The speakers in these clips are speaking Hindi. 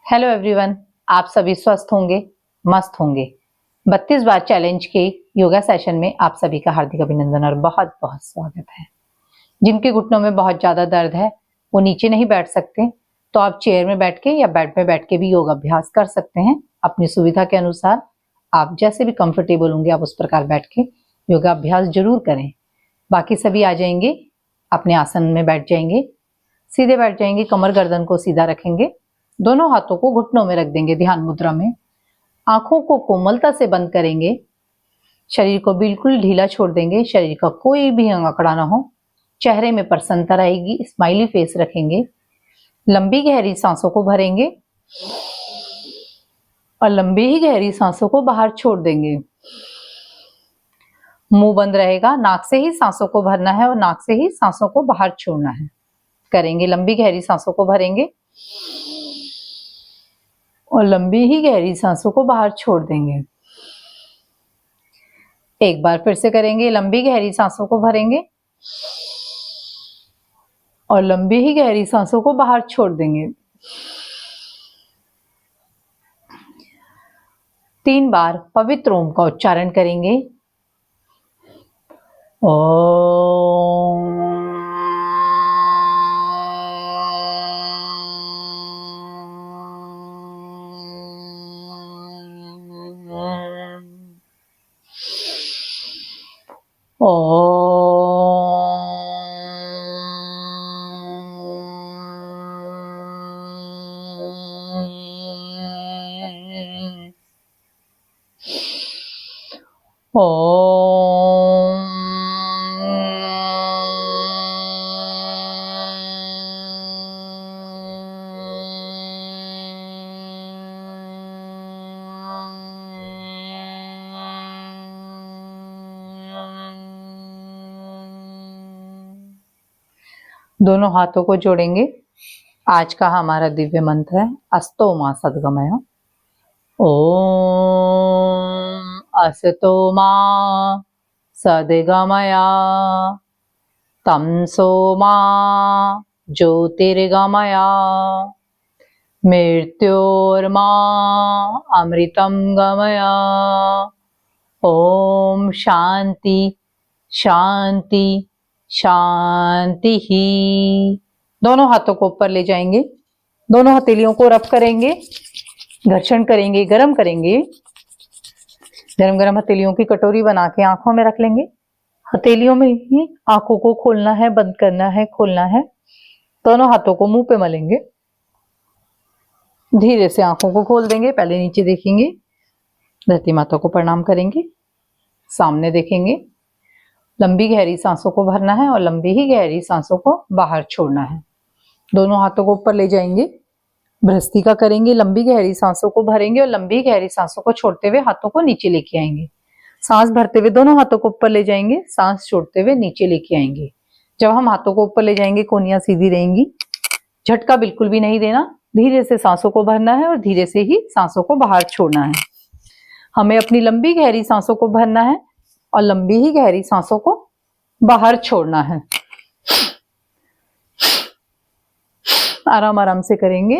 हेलो एवरीवन, आप सभी स्वस्थ होंगे, मस्त होंगे। 32 बार चैलेंज के योगा सेशन में आप सभी का हार्दिक अभिनंदन और बहुत बहुत स्वागत है। जिनके घुटनों में बहुत ज़्यादा दर्द है, वो नीचे नहीं बैठ सकते, तो आप चेयर में बैठ के या बेड पे बैठ के भी योग अभ्यास कर सकते हैं। अपनी सुविधा के अनुसार आप जैसे भी कंफर्टेबल होंगे, आप उस प्रकार बैठ के योगा अभ्यास जरूर करें। बाकी सभी आ जाएंगे, अपने आसन में बैठ जाएंगे, सीधे बैठ जाएंगे, कमर गर्दन को सीधा रखेंगे, दोनों हाथों को घुटनों में रख देंगे ध्यान मुद्रा में। आंखों को कोमलता से बंद करेंगे, शरीर को बिल्कुल ढीला छोड़ देंगे, शरीर का कोई भी अंग अकड़ा ना हो। चेहरे में प्रसन्नता रहेगी, स्माइली फेस रखेंगे। लंबी गहरी सांसों को भरेंगे और लंबी ही गहरी सांसों को बाहर छोड़ देंगे। मुंह बंद रहेगा, नाक से ही सांसों को भरना है और नाक से ही सांसों को बाहर छोड़ना है। करेंगे, लंबी गहरी सांसों को भरेंगे और लंबी ही गहरी सांसों को बाहर छोड़ देंगे। एक बार फिर से करेंगे, लंबी गहरी सांसों को भरेंगे और लंबी ही गहरी सांसों को बाहर छोड़ देंगे। 3 बार पवित्र ओम का उच्चारण करेंगे। ओम। दोनों हाथों को जोड़ेंगे। आज का हमारा दिव्य मंत्र है अस्तो मा सद्गमय। ओम असतो मा सद्गमय तमसो मा ज्योतिर्गमय मृत्योर्मा अमृतं गमय। ओम शांति शांति शांति ही। दोनों हाथों को ऊपर ले जाएंगे, दोनों हथेलियों को रब करेंगे, घर्षण करेंगे, गरम करेंगे। गरम गरम हथेलियों की कटोरी बना के आंखों में रख लेंगे। हथेलियों में ही आंखों को खोलना है, बंद करना है, खोलना है। दोनों हाथों को मुंह पे मलेंगे। धीरे से आंखों को खोल देंगे, पहले नीचे देखेंगे, धरती माता को प्रणाम करेंगे, सामने देखेंगे। लंबी गहरी सांसों को भरना है और लंबी ही गहरी सांसों को बाहर छोड़ना है। दोनों हाथों को ऊपर ले जाएंगे, भ्रस्त्रिका करेंगे, लंबी गहरी सांसों को भरेंगे और लंबी गहरी सांसों को छोड़ते हुए हाथों को नीचे लेके आएंगे। सांस भरते हुए दोनों हाथों को ऊपर ले जाएंगे, सांस छोड़ते हुए नीचे लेके आएंगे। जब हम हाथों को ऊपर ले जाएंगे, कोनियां सीधी रहेंगी, झटका बिल्कुल भी नहीं देना। धीरे से सांसों को भरना है और धीरे से ही सांसों को बाहर छोड़ना है। हमें अपनी लंबी गहरी सांसों को भरना है और लंबी ही गहरी सांसों को बाहर छोड़ना है। आराम आराम से करेंगे।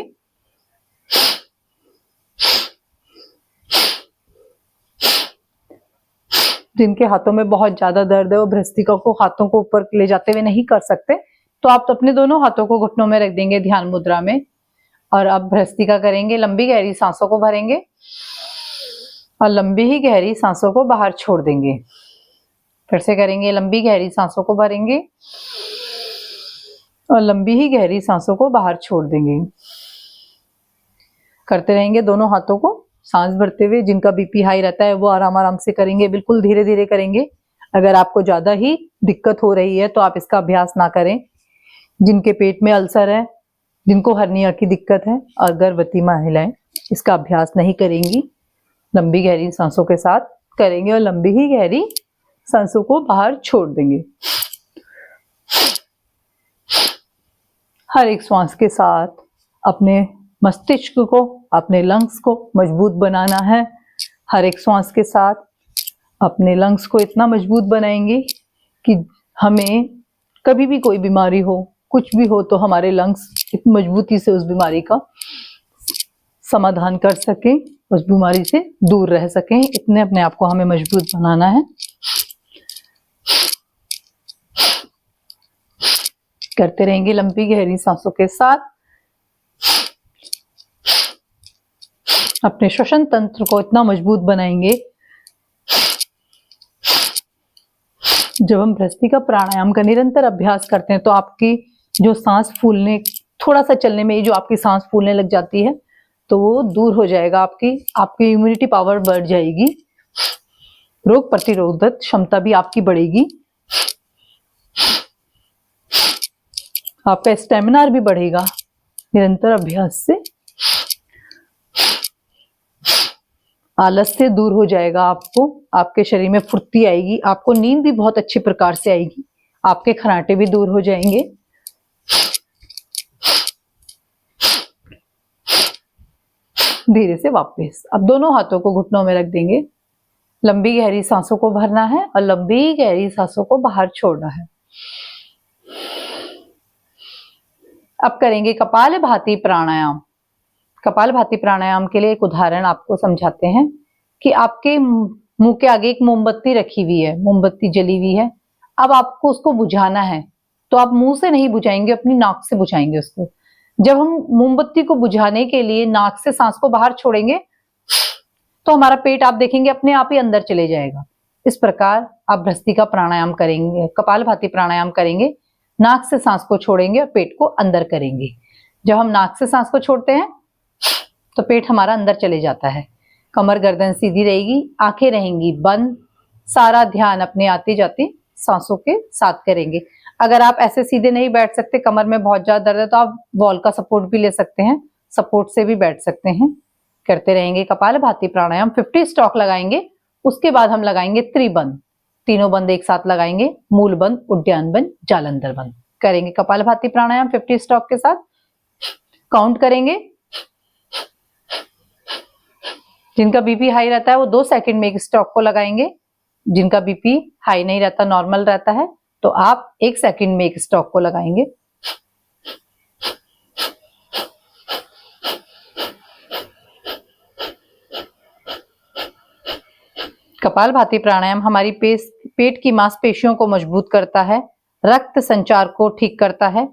जिनके हाथों में बहुत ज्यादा दर्द है वो भ्रस्त्रिका को हाथों को ऊपर ले जाते हुए नहीं कर सकते, तो आप तो अपने दोनों हाथों को घुटनों में रख देंगे ध्यान मुद्रा में और अब भ्रस्त्रिका करेंगे। लंबी गहरी सांसों को भरेंगे और लंबी ही गहरी सांसों को बाहर छोड़ देंगे। फिर से करेंगे, लंबी गहरी सांसों को भरेंगे और लंबी ही गहरी सांसों को बाहर छोड़ देंगे। करते रहेंगे दोनों हाथों को सांस भरते हुए। जिनका बीपी हाई रहता है वो आराम आराम से करेंगे, बिल्कुल धीरे धीरे करेंगे। अगर आपको ज्यादा ही दिक्कत हो रही है तो आप इसका अभ्यास ना करें। जिनके पेट में अल्सर है, जिनको हर्निया की दिक्कत है और गर्भवती महिलाएं इसका अभ्यास नहीं करेंगी। लंबी गहरी सांसों के साथ करेंगे और लंबी ही गहरी सांसों को बाहर छोड़ देंगे। हर एक श्वास के साथ अपने मस्तिष्क को, अपने लंग्स को मजबूत बनाना है। हर एक श्वास के साथ अपने लंग्स को इतना मजबूत बनाएंगे कि हमें कभी भी कोई बीमारी हो, कुछ भी हो, तो हमारे लंग्स इतनी मजबूती से उस बीमारी का समाधान कर सकें, उस बीमारी से दूर रह सकें। इतने अपने आप को हमें मजबूत बनाना है। करते रहेंगे लंबी गहरी सांसों के साथ। अपने श्वसन तंत्र को इतना मजबूत बनाएंगे। जब हम भ्रस्त्रिका प्राणायाम का निरंतर अभ्यास करते हैं तो आपकी जो सांस फूलने, थोड़ा सा चलने में ही जो आपकी सांस फूलने लग जाती है, तो वो दूर हो जाएगा। आपकी इम्यूनिटी पावर बढ़ जाएगी, रोग प्रतिरोधक क्षमता भी आपकी बढ़ेगी, आपका स्टेमिना भी बढ़ेगा निरंतर अभ्यास से। आलस्य दूर हो जाएगा आपको, आपके शरीर में फुर्ती आएगी, आपको नींद भी बहुत अच्छी प्रकार से आएगी, आपके खर्राटे भी दूर हो जाएंगे। धीरे से वापस अब दोनों हाथों को घुटनों में रख देंगे। लंबी गहरी सांसों को भरना है और लंबी गहरी सांसों को बाहर छोड़ना है। अब करेंगे कपालभाति प्राणायाम। कपालभाति प्राणायाम के लिए एक उदाहरण आपको समझाते हैं कि आपके मुंह के आगे एक मोमबत्ती रखी हुई है, मोमबत्ती जली हुई है। अब आपको उसको बुझाना है, तो आप मुंह से नहीं बुझाएंगे, अपनी नाक से बुझाएंगे उसको। जब हम मोमबत्ती को बुझाने के लिए नाक से सांस को बाहर छोड़ेंगे तो हमारा पेट आप देखेंगे अपने आप ही अंदर चले जाएगा। इस प्रकार आप भ्रस्त्रिका प्राणायाम करेंगे, कपालभाति प्राणायाम करेंगे। नाक से सांस को छोड़ेंगे और पेट को अंदर करेंगे। जब हम नाक से सांस को छोड़ते हैं तो पेट हमारा अंदर चले जाता है, कमर गर्दन सीधी रहेगी, आंखें रहेंगी बंद, सारा ध्यान अपने आती जाती सांसों के साथ करेंगे। अगर आप ऐसे सीधे नहीं बैठ सकते, कमर में बहुत ज्यादा दर्द है, तो आप वॉल का सपोर्ट भी ले सकते हैं, सपोर्ट से भी बैठ सकते हैं। करते रहेंगे कपालभाति प्राणायाम। 50 स्टॉक लगाएंगे, उसके बाद हम लगाएंगे त्रिबंध। तीनों बंद एक साथ लगाएंगे, मूल बंद, उद्यान बंद, जालंधर बंद। करेंगे कपालभाति प्राणायाम 50 स्टॉक के साथ। काउंट करेंगे। जिनका बीपी हाई रहता है वो 2 सेकंड में एक स्टॉक को लगाएंगे। जिनका बीपी हाई नहीं रहता, नॉर्मल रहता है, तो आप 1 सेकंड में एक स्टॉक को लगाएंगे। कपालभाति प्राणायाम हमारी पेट की मांसपेशियों को मजबूत करता है, रक्त संचार को ठीक करता है,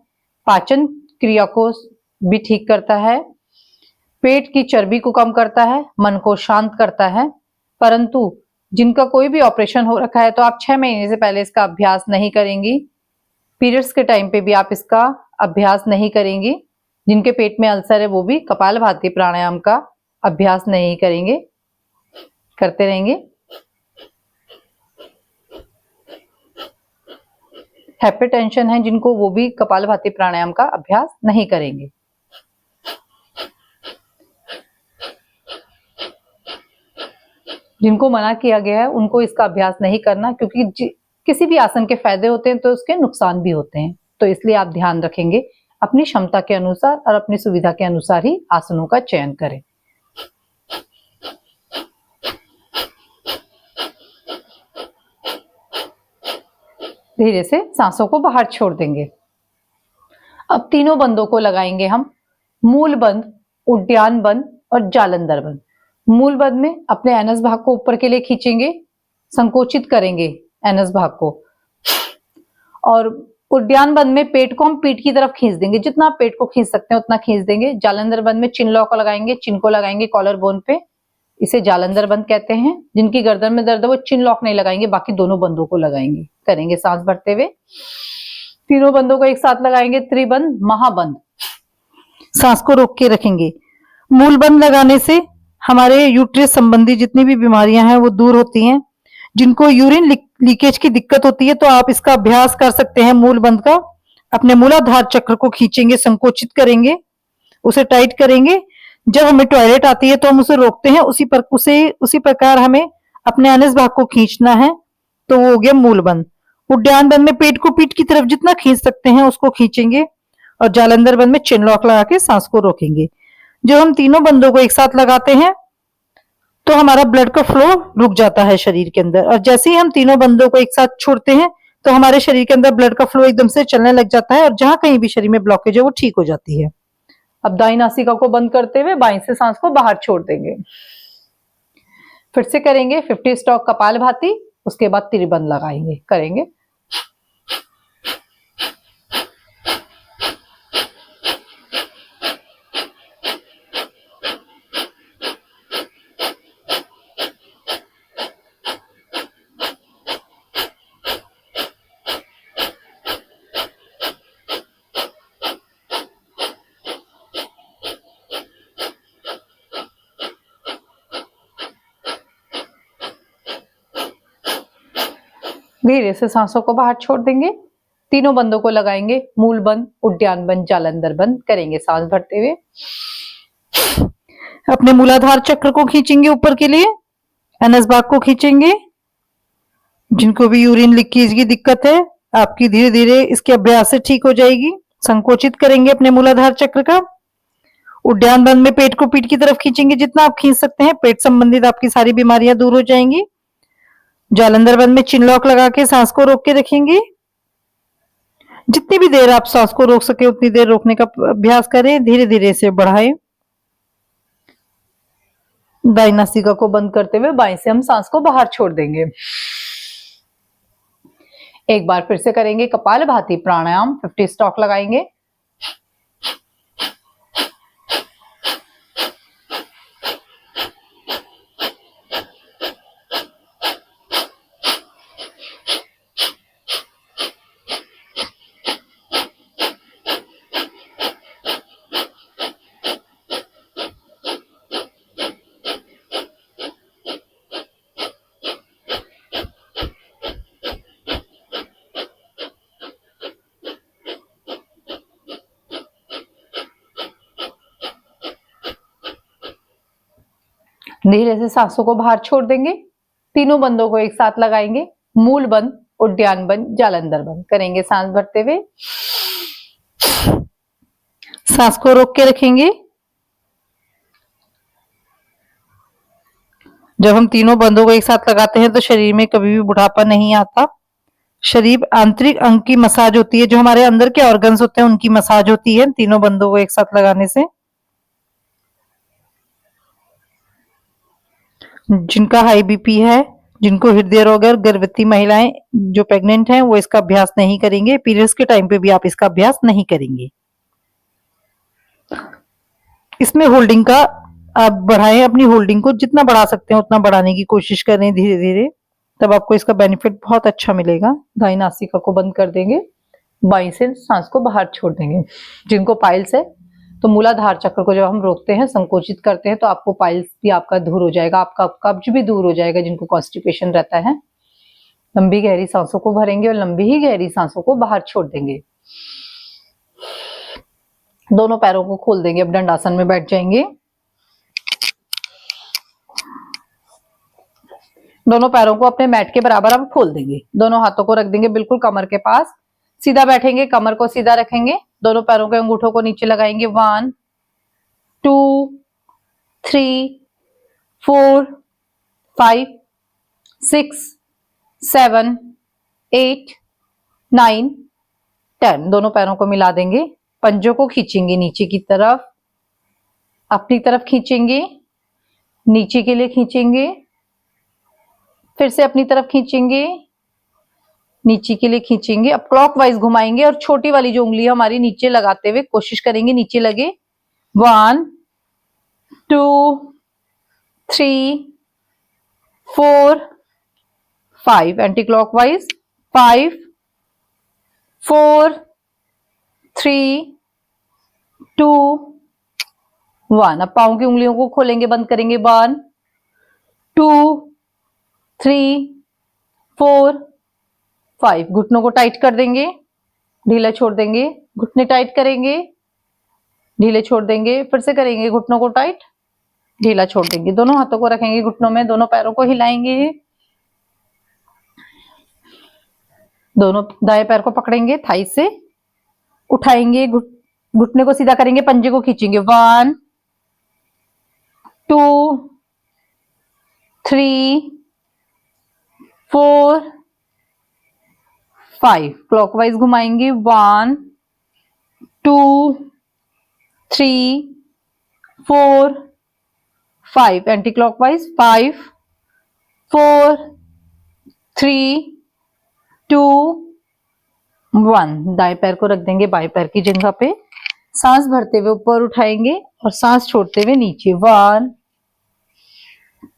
पाचन क्रिया को भी ठीक करता है, पेट की चर्बी को कम करता है, मन को शांत करता है। परंतु जिनका कोई भी ऑपरेशन हो रखा है तो आप 6 महीने से पहले इसका अभ्यास नहीं करेंगी। पीरियड्स के टाइम पे भी आप इसका अभ्यास नहीं करेंगी। जिनके पेट में अल्सर है वो भी कपालभाति प्राणायाम का अभ्यास नहीं करेंगे। करते रहेंगे। हाइपरटेंशन है जिनको, वो भी कपालभाति प्राणायाम का अभ्यास नहीं करेंगे। जिनको मना किया गया है उनको इसका अभ्यास नहीं करना, क्योंकि किसी भी आसन के फायदे होते हैं तो उसके नुकसान भी होते हैं। तो इसलिए आप ध्यान रखेंगे, अपनी क्षमता के अनुसार और अपनी सुविधा के अनुसार ही आसनों का चयन करें। धीरे से सांसों को बाहर छोड़ देंगे। अब तीनों बंदों को लगाएंगे हम, मूल बंद, उद्यान बंद और जालंधर बंद। मूल बंद में अपने एनस भाग को ऊपर के लिए खींचेंगे, संकोचित करेंगे एनस भाग को, और उद्यान बंद में पेट को हम पीठ की तरफ खींच देंगे। जितना आप पेट को खींच सकते हैं उतना खींच देंगे। जालंधर बंद में चिन लॉ को लगाएंगे, चिन को लगाएंगे कॉलर बोन पे, इसे जालंधर बंद कहते हैं। जिनकी गर्दन में दर्द है वो चिन लॉक नहीं लगाएंगे, बाकी दोनों बंदों को लगाएंगे। करेंगे सांस भरते हुए। तीनों बंदों को एक साथ लगाएंगे, त्रिबंध, महाबंद। सांस को रोक के रखेंगे। मूल बंद लगाने से हमारे यूट्रस संबंधी जितनी भी बीमारियां हैं वो दूर होती हैं। जिनको यूरिन लीकेज की दिक्कत होती है तो आप इसका अभ्यास कर सकते हैं मूल बंद का। अपने मूलाधार चक्र को खींचेंगे, संकोचित करेंगे, उसे टाइट करेंगे। जब हमें टॉयलेट आती है तो हम उसे रोकते हैं, उसी प्रकार हमें अपने अनस भाग को खींचना है। तो वो हो गया मूल बंद। उद्यान बंद में पेट को पीठ की तरफ जितना खींच सकते हैं उसको खींचेंगे, और जालंधर बंद में चिन लॉक लगा के सांस को रोकेंगे। जब हम तीनों बंदों को एक साथ लगाते हैं तो हमारा ब्लड का फ्लो रुक जाता है शरीर के अंदर, और जैसे ही हम तीनों बंदों को एक साथ छोड़ते हैं तो हमारे शरीर के अंदर ब्लड का फ्लो एकदम से चलने लग जाता है, और जहां कहीं भी शरीर में ब्लॉकेज है वो ठीक हो जाती है। अब दाई नासिका को बंद करते हुए बाईं से सांस को बाहर छोड़ देंगे। फिर से करेंगे 50 स्टॉक कपालभाति, उसके बाद त्रिबंध लगाएंगे। करेंगे धीरे से सांसों को बाहर छोड़ देंगे। तीनों बंदों को लगाएंगे, मूल बंद, उद्यान बंद, जालंधर बंद। करेंगे सांस भरते हुए। अपने मूलाधार चक्र को खींचेंगे ऊपर के लिए, एनएस भाग को खींचेंगे। जिनको भी यूरिन लीकेज की दिक्कत है, आपकी धीरे धीरे इसके अभ्यास से ठीक हो जाएगी। संकोचित करेंगे अपने मूलाधार चक्र का। उद्यान बंद में पेट को पीठ की तरफ खींचेंगे, जितना आप खींच सकते हैं। पेट संबंधित आपकी सारी बीमारियां दूर हो जाएंगी। जालंधर बंद में चिन लॉक लगा के सांस को रोक के रखेंगे। जितनी भी देर आप सांस को रोक सके उतनी देर रोकने का अभ्यास करें, धीरे धीरे इसे बढ़ाएं। दाई नासिका को बंद करते हुए बाएं से हम सांस को बाहर छोड़ देंगे। एक बार फिर से करेंगे कपालभाति प्राणायाम, 50 स्टॉक लगाएंगे। धीरे से सांसों को बाहर छोड़ देंगे। तीनों बंदों को एक साथ लगाएंगे, मूल बंद, उद्यान बंद, जालंधर बंद। करेंगे सांस भरते हुए। सांस को रोक के रखेंगे। जब हम तीनों बंदों को एक साथ लगाते हैं तो शरीर में कभी भी बुढ़ापा नहीं आता। शरीर आंतरिक अंग की मसाज होती है, जो हमारे अंदर के ऑर्गन्स होते हैं उनकी मसाज होती है तीनों बंदों को एक साथ लगाने से। जिनका हाई बीपी है, जिनको हृदय रोग है, और गर्भवती महिलाएं जो प्रेग्नेंट हैं वो इसका अभ्यास नहीं करेंगे। पीरियड्स के टाइम पे भी आप इसका अभ्यास नहीं करेंगे। इसमें होल्डिंग का आप बढ़ाएं, अपनी होल्डिंग को जितना बढ़ा सकते हैं उतना बढ़ाने की कोशिश करें धीरे धीरे, तब आपको इसका बेनिफिट बहुत अच्छा मिलेगा। दाई नासिका को बंद कर देंगे, बाईं से सांस को बाहर छोड़ देंगे। जिनको पाइल्स है तो मूलाधार चक्र को जब हम रोकते हैं, संकोचित करते हैं, तो आपको पाइल्स भी आपका दूर हो जाएगा, आपका कब्ज भी दूर हो जाएगा। जिनको कॉन्स्टिपेशन रहता है, लंबी गहरी सांसों को भरेंगे और लंबी ही गहरी सांसों को बाहर छोड़ देंगे। दोनों पैरों को खोल देंगे, अब दंडासन में बैठ जाएंगे। दोनों पैरों को अपने मैट के बराबर अब खोल देंगे। दोनों हाथों को रख देंगे बिल्कुल कमर के पास, सीधा बैठेंगे, कमर को सीधा रखेंगे। दोनों पैरों के अंगूठों को नीचे लगाएंगे। 1 2 3 4 5 6 7 8 9 10। दोनों पैरों को मिला देंगे। पंजों को खींचेंगे नीचे की तरफ, अपनी तरफ खींचेंगे, नीचे के लिए खींचेंगे, फिर से अपनी तरफ खींचेंगे, नीचे के लिए खींचेंगे। अब क्लॉकवाइज घुमाएंगे और छोटी वाली जो उंगली हमारी नीचे लगाते हुए कोशिश करेंगे नीचे लगे। 1 2 3 4 5। Anti clockwise 5 4 3 2 1। अब पांव की उंगलियों को खोलेंगे, बंद करेंगे। 1 2 3 4 5। घुटनों को टाइट कर देंगे, ढीला छोड़ देंगे। घुटने टाइट करेंगे, ढीले छोड़ देंगे। फिर से करेंगे, घुटनों को टाइट, ढीला छोड़ देंगे। दोनों हाथों को रखेंगे घुटनों में, दोनों पैरों को हिलाएंगे। दोनों दाएं पैर को पकड़ेंगे, थाई से उठाएंगे, घुटने को सीधा करेंगे, पंजे को खींचेंगे। 1 2 3 4 5। क्लॉकवाइज घुमाएंगे। 1 2 3 4 5, एंटी क्लॉकवाइज 5 4 3 2 1। दाएं पैर को रख देंगे बाएं पैर की जगह पे, सांस भरते हुए ऊपर उठाएंगे और सांस छोड़ते हुए नीचे। 1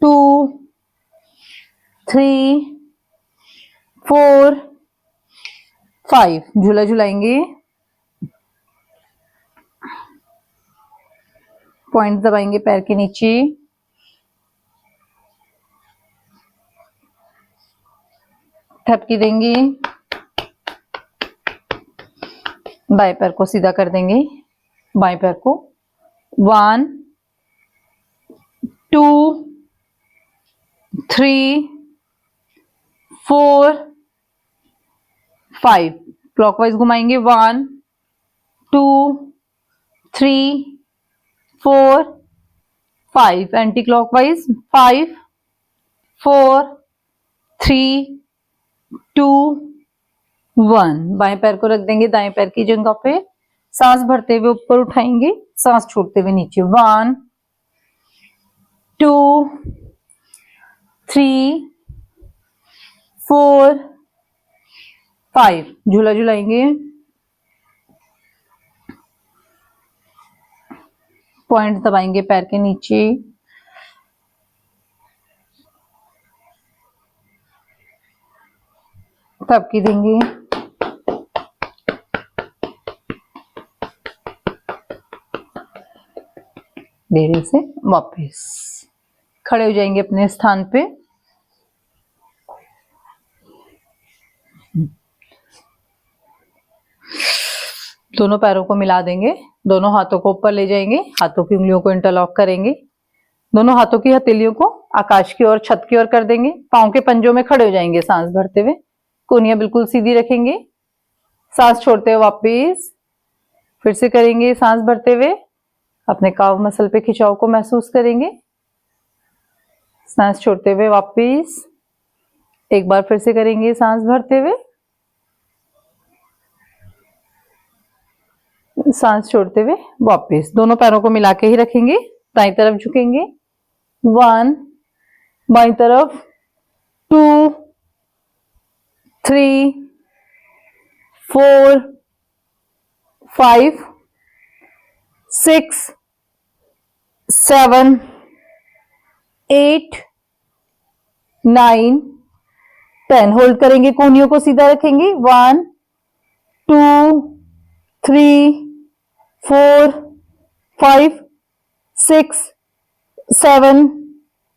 2 3 4 5। झूला झुलाएंगे, पॉइंट दबाएंगे पैर के नीचे, थपकी देंगे, बाएं पैर को सीधा कर देंगे, बाएं पैर को। 1 2 3 4 5। क्लॉकवाइज घुमाएंगे। 1 2 3 4 5, एंटी क्लॉकवाइज 5 4 3 2 1। बाएं पैर को रख देंगे दाएं पैर की जगह पे, सांस भरते हुए ऊपर उठाएंगे, सांस छोड़ते हुए नीचे। 1 2 3 4 5। झूला झुलाएंगे, पॉइंट दबाएंगे पैर के नीचे, थपकी देंगे, धीरे से वापस खड़े हो जाएंगे अपने स्थान पे। दोनों पैरों को मिला देंगे, दोनों हाथों को ऊपर ले जाएंगे, हाथों की उंगलियों को इंटरलॉक करेंगे, दोनों हाथों की हथेलियों को आकाश की ओर, छत की ओर कर देंगे, पांव के पंजों में खड़े हो जाएंगे सांस भरते हुए, कोहनियां बिल्कुल सीधी रखेंगे, सांस छोड़ते हुए वापिस फिर से करेंगे। सांस भरते हुए अपने काव मसल पे खिंचाव को महसूस करेंगे, सांस छोड़ते हुए वापिस एक बार फिर से करेंगे। सांस भरते हुए, सांस छोड़ते हुए वापस। दोनों पैरों को मिला के ही रखेंगे, दाईं तरफ झुकेंगे। 1, बाईं तरफ 2 3 4 5 6 7 8 9 10। होल्ड करेंगे, कोहनियों को सीधा रखेंगे। 1 2 3 4 5 6 7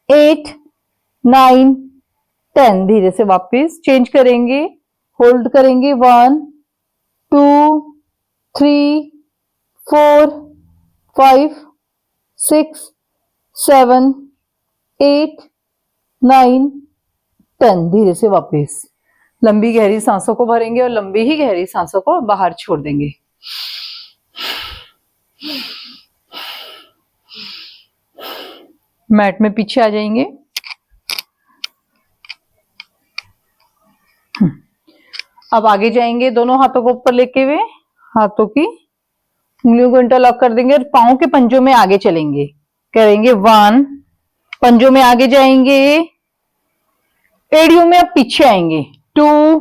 8 9 10। धीरे से वापस चेंज करेंगे, होल्ड करेंगे। 1 2 3 4 5 6 7 8 9 10। धीरे से वापस लंबी गहरी सांसों को भरेंगे और लंबी ही गहरी सांसों को बाहर छोड़ देंगे। मैट में पीछे आ जाएंगे। अब आगे जाएंगे, दोनों हाथों को ऊपर लेके हुए हाथों की उंगलियों को इंटरलॉक कर देंगे और पांव के पंजों में आगे चलेंगे। करेंगे 1, पंजों में आगे जाएंगे, एड़ियों में अब पीछे आएंगे। 2,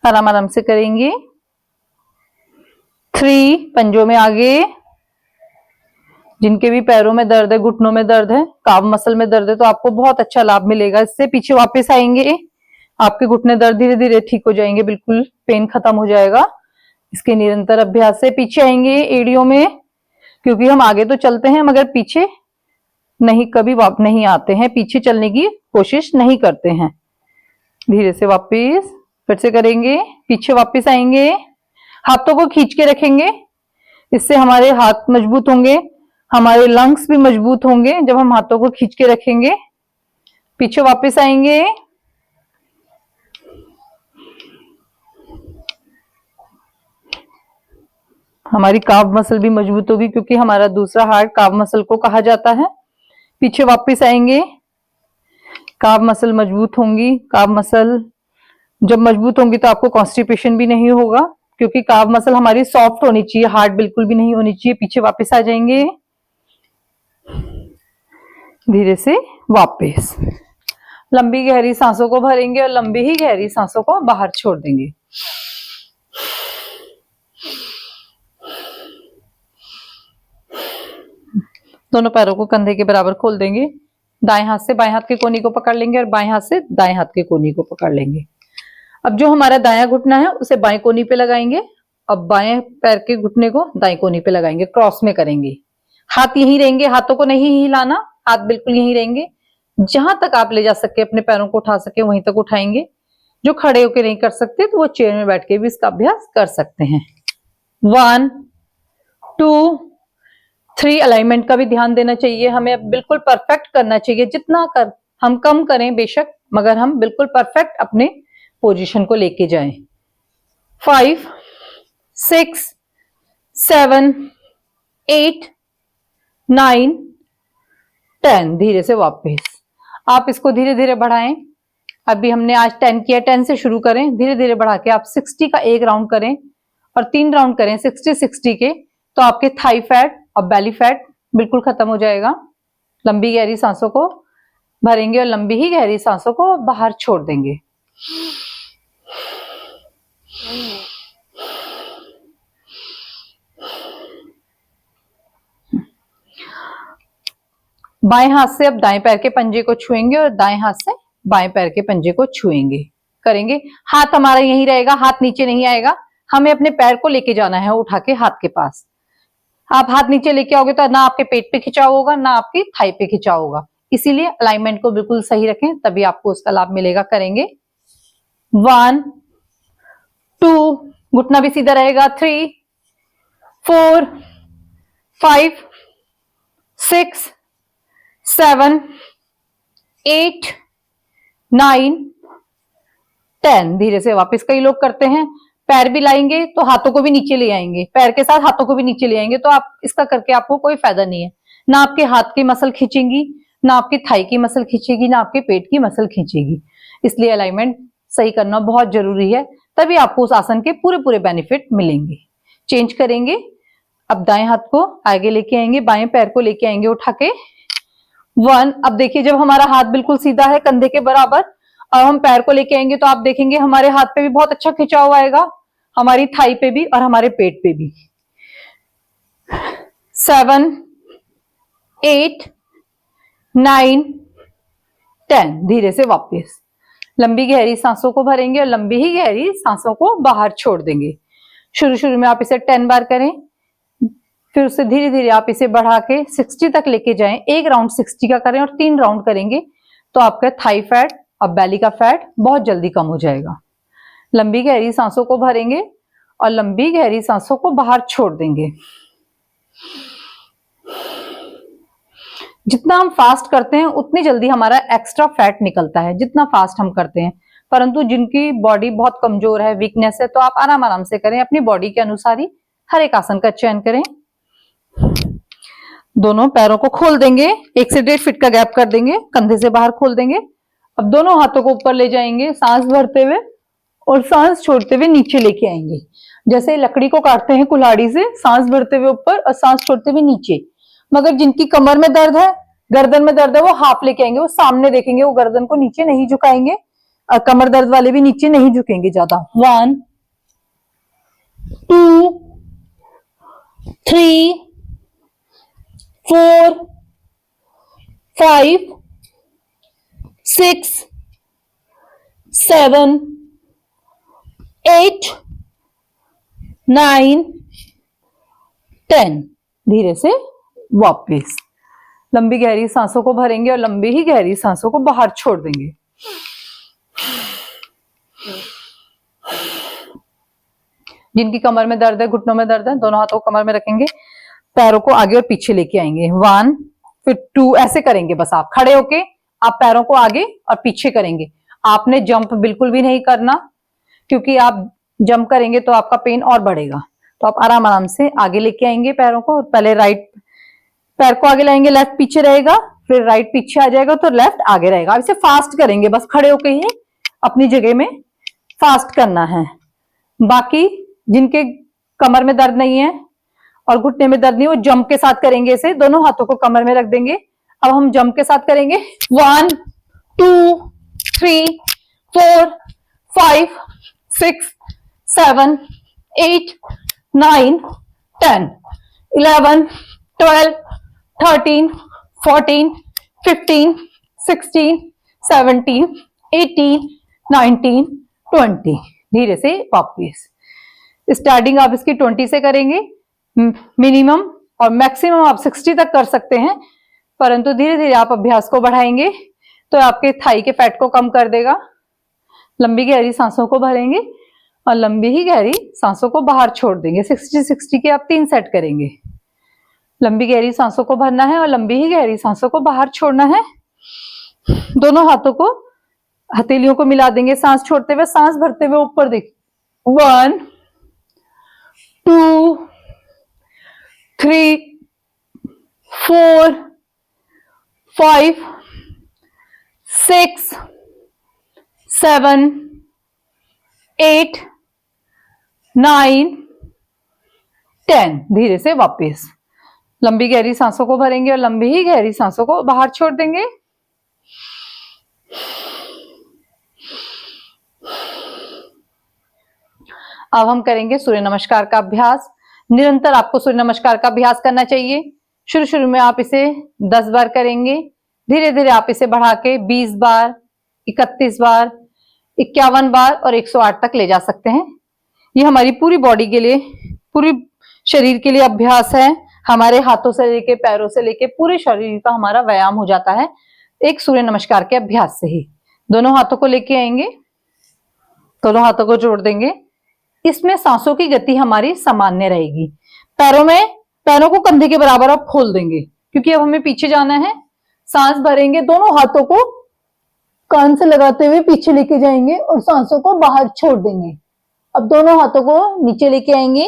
आराम आराम से करेंगे। 3, पंजों में आगे। जिनके भी पैरों में दर्द है, घुटनों में दर्द है, काव मसल में दर्द है, तो आपको बहुत अच्छा लाभ मिलेगा इससे। पीछे वापस आएंगे, आपके घुटने दर्द धीरे धीरे ठीक हो जाएंगे, बिल्कुल पेन खत्म हो जाएगा इसके निरंतर अभ्यास से। पीछे आएंगे एड़ियों में, क्योंकि हम आगे तो चलते हैं मगर पीछे नहीं, कभी नहीं आते हैं, पीछे चलने की कोशिश नहीं करते हैं। धीरे से वापस फिर से करेंगे, पीछे वापस आएंगे, हाथों को खींच के रखेंगे, इससे हमारे हाथ मजबूत होंगे, हमारे लंग्स भी मजबूत होंगे जब हम हाथों को खींच के रखेंगे। पीछे वापस आएंगे, हमारी काव मसल भी मजबूत होगी, क्योंकि हमारा दूसरा हार्ट काव मसल को कहा जाता है। पीछे वापस आएंगे, काव मसल मजबूत होंगी। काव मसल जब मजबूत होंगी तो आपको कॉन्स्टिपेशन भी नहीं होगा, क्योंकि काफ मसल हमारी सॉफ्ट होनी चाहिए, हार्ड बिल्कुल भी नहीं होनी चाहिए। पीछे वापस आ जाएंगे, धीरे से वापस लंबी गहरी सांसों को भरेंगे और लंबी ही गहरी सांसों को बाहर छोड़ देंगे। दोनों पैरों को कंधे के बराबर खोल देंगे। दाएं हाथ से बाएं हाथ के कोनी को पकड़ लेंगे और बाएं हाथ से दाएं हाथ के कोनी को पकड़ लेंगे। अब जो हमारा दायां घुटना है उसे बाएं कोनी पे लगाएंगे। अब बाएं पैर के घुटने को दाएं कोनी पे लगाएंगे, क्रॉस में करेंगे। हाथ यहीं रहेंगे, हाथों को नहीं हिलाना, हाथ बिल्कुल यहीं रहेंगे। जहां तक आप ले जा सके, अपने पैरों को उठा सके वहीं तक उठाएंगे। जो खड़े होकर नहीं कर सकते तो वो चेयर में बैठ के भी इसका अभ्यास कर सकते हैं। 1 2 3 अलाइनमेंट का भी ध्यान देना चाहिए, हमें बिल्कुल परफेक्ट करना चाहिए। जितना कर हम कम करें बेशक, मगर हम बिल्कुल परफेक्ट अपने पोजीशन को लेके जाएं। 5 6 7 8 9 10 धीरे से वापस। आप इसको धीरे धीरे बढ़ाएं। अभी हमने आज 10 किया, 10 से शुरू करें, धीरे धीरे बढ़ा के आप 60 का एक राउंड करें और 3 राउंड करें 60-60 के, तो आपके थाई फैट और बेली फैट बिल्कुल खत्म हो जाएगा। लंबी गहरी सांसों को भरेंगे और लंबी ही गहरी सांसों को बाहर छोड़ देंगे। बाएं हाथ से अब दाएं पैर के पंजे को छुएंगे और दाएं हाथ से बाएं पैर के पंजे को छुएंगे, करेंगे। हाथ हमारा यहीं रहेगा, हाथ नीचे नहीं आएगा। हमें अपने पैर को लेके जाना है उठा के हाथ के पास। आप हाथ नीचे लेके आओगे तो ना आपके पेट पे खिंचाव होगा, ना आपकी थाई पे खिंचाव होगा। इसीलिए अलाइनमेंट को बिल्कुल सही रखें, तभी आपको उसका लाभ मिलेगा। करेंगे 1 2 घुटना भी सीधा रहेगा। 3 4 5 6 7 8 9 10 धीरे से वापस। कई लोग करते हैं पैर भी लाएंगे तो हाथों को भी नीचे ले आएंगे, पैर के साथ हाथों को भी नीचे ले आएंगे, तो आप इसका करके आपको कोई फायदा नहीं है। ना आपके हाथ की मसल खींचेंगी, ना आपकी थाई की मसल खींचेगी, ना आपके पेट की मसल खींचेगी। इसलिए अलाइनमेंट सही करना बहुत जरूरी है, तभी आपको उस आसन के पूरे पूरे बेनिफिट मिलेंगे। चेंज करेंगे। अब दाएं हाथ को आगे लेके आएंगे, बाएं पैर को लेके आएंगे उठा के। 1 अब देखिए, जब हमारा हाथ बिल्कुल सीधा है कंधे के बराबर, अब हम पैर को लेके आएंगे तो आप देखेंगे हमारे हाथ पे भी बहुत अच्छा खिंचाव आएगा, हमारी थाई पे भी और हमारे पेट पे भी। 7 8 9 10 धीरे से वापस। लंबी गहरी सांसों को भरेंगे और लंबी ही गहरी सांसों को बाहर छोड़ देंगे। शुरू में आप इसे 10 बार करें, फिर उससे धीरे धीरे आप इसे बढ़ा के 60 तक लेके जाएं। एक राउंड 60 का करें और 3 राउंड करेंगे तो आपका थाई फैट और बेली का फैट बहुत जल्दी कम हो जाएगा। लंबी गहरी सांसों को भरेंगे और लंबी गहरी सांसों को बाहर छोड़ देंगे। जितना हम फास्ट करते हैं उतनी जल्दी हमारा एक्स्ट्रा फैट निकलता है, जितना फास्ट हम करते हैं। परंतु जिनकी बॉडी बहुत कमजोर है, वीकनेस है, तो आप आराम आराम से करें, अपनी बॉडी के अनुसार ही हर एक आसन का चयन करें। दोनों पैरों को खोल देंगे, 1 से 1.5 फीट का गैप कर देंगे, कंधे से बाहर खोल देंगे। अब दोनों हाथों को ऊपर ले जाएंगे, सांस भरते हुए और सांस छोड़ते हुए नीचे लेके आएंगे। जैसे लकड़ी को काटते हैं कुल्हाड़ी से, सांस भरते हुए ऊपर और सांस छोड़ते हुए नीचे। मगर जिनकी कमर में दर्द है, गर्दन में दर्द है, वो हाफ लेके आएंगे, वो सामने देखेंगे, वो गर्दन को नीचे नहीं झुकाएंगे। और कमर दर्द वाले भी नीचे नहीं झुकेंगे ज्यादा। 1 2 3 4 5 6 7 8 9 10 धीरे से वापस। लंबी गहरी सांसों को भरेंगे और लंबी ही गहरी सांसों को बाहर छोड़ देंगे। जिनकी कमर में दर्द है, घुटनों में दर्द है, दोनों हाथों को कमर में रखेंगे, पैरों को आगे और पीछे लेके आएंगे। 1 फिर 2 ऐसे करेंगे। बस आप खड़े होके आप पैरों को आगे और पीछे करेंगे। आपने जंप बिल्कुल भी नहीं करना, क्योंकि आप जंप करेंगे तो आपका पेन और बढ़ेगा। तो आप आराम आराम से आगे लेके आएंगे पैरों को, और पहले राइट पैर को आगे लाएंगे, लेफ्ट पीछे रहेगा, फिर राइट पीछे आ जाएगा तो लेफ्ट आगे रहेगा। इसे फास्ट करेंगे, बस खड़े होके ही अपनी जगह में फास्ट करना है। बाकी जिनके कमर में दर्द नहीं है और घुटने में दर्द नहीं, वो जंप के साथ करेंगे इसे। दोनों हाथों को कमर में रख देंगे। अब हम जंप के साथ करेंगे। 1 2 3 4 5 6 7 8 9 10 11 12 13 14 15 16 17 18 19 20। धीरे से वापस। स्टार्टिंग आप इसकी 20 से करेंगे। मिनिमम और मैक्सिमम आप 60 तक कर सकते हैं, परंतु धीरे धीरे आप अभ्यास को बढ़ाएंगे तो आपके थाई के फैट को कम कर देगा। लंबी गहरी सांसों को भरेंगे और लंबी ही गहरी सांसों को बाहर छोड़ देंगे। 60-60 के आप 3 सेट करेंगे। लंबी गहरी सांसों को भरना है और लंबी ही गहरी सांसों को बाहर छोड़ना है। दोनों हाथों को हथेलियों को मिला देंगे सांस छोड़ते हुए, सांस भरते हुए ऊपर देखिए। 1 2 3 4 5 6 7 8 9 10। धीरे से वापस लंबी गहरी सांसों को भरेंगे और लंबी ही गहरी सांसों को बाहर छोड़ देंगे। अब हम करेंगे सूर्य नमस्कार का अभ्यास। निरंतर आपको सूर्य नमस्कार का अभ्यास करना चाहिए। शुरू शुरू में आप इसे 10 बार करेंगे, धीरे धीरे आप इसे बढ़ा के 20 बार, 31 बार, 51 बार और 108 तक ले जा सकते हैं। ये हमारी पूरी बॉडी के लिए, पूरी शरीर के लिए अभ्यास है। हमारे हाथों से लेके पैरों से लेके पूरे शरीर का हमारा व्यायाम हो जाता है एक सूर्य नमस्कार के अभ्यास से ही। दोनों हाथों को लेके आएंगे, दोनों हाथों को जोड़ देंगे। इसमें सांसों की गति हमारी सामान्य रहेगी। पैरों को कंधे के बराबर आप खोल देंगे क्योंकि अब हमें पीछे जाना है। सांस भरेंगे, दोनों हाथों को कान से लगाते हुए पीछे लेके जाएंगे और सांसों को बाहर छोड़ देंगे। अब दोनों हाथों को नीचे लेके आएंगे,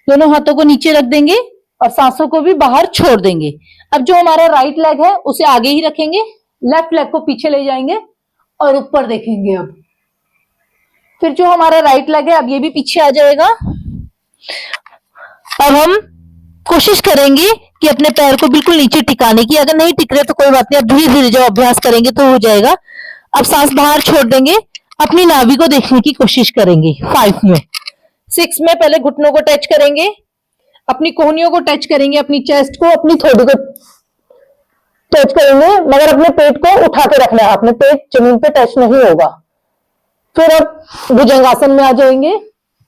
दोनों हाथों को नीचे रख देंगे और सांसों को भी बाहर छोड़ देंगे। अब जो हमारा राइट लेग है उसे आगे ही रखेंगे, लेफ्ट लेग को पीछे ले जाएंगे और ऊपर देखेंगे। अब फिर जो हमारा राइट लेग है अब ये भी पीछे आ जाएगा। अब हम कोशिश करेंगे कि अपने पैर को बिल्कुल नीचे टिकाने की। अगर नहीं टिक रहे तो कोई बात नहीं, अब धीरे धीरे जब अभ्यास करेंगे तो हो जाएगा। अब सांस बाहर छोड़ देंगे, अपनी नाभि को देखने की कोशिश करेंगे। 5 में, 6 में पहले घुटनों को टच करेंगे, अपनी कोहनियों को टच करेंगे, अपनी चेस्ट को, अपनी थोड़ी को टच करेंगे, मगर अपने पेट को उठा के रखना है। अपने पेट जमीन पे टच नहीं होगा। फिर अब भुजंगासन में आ जाएंगे,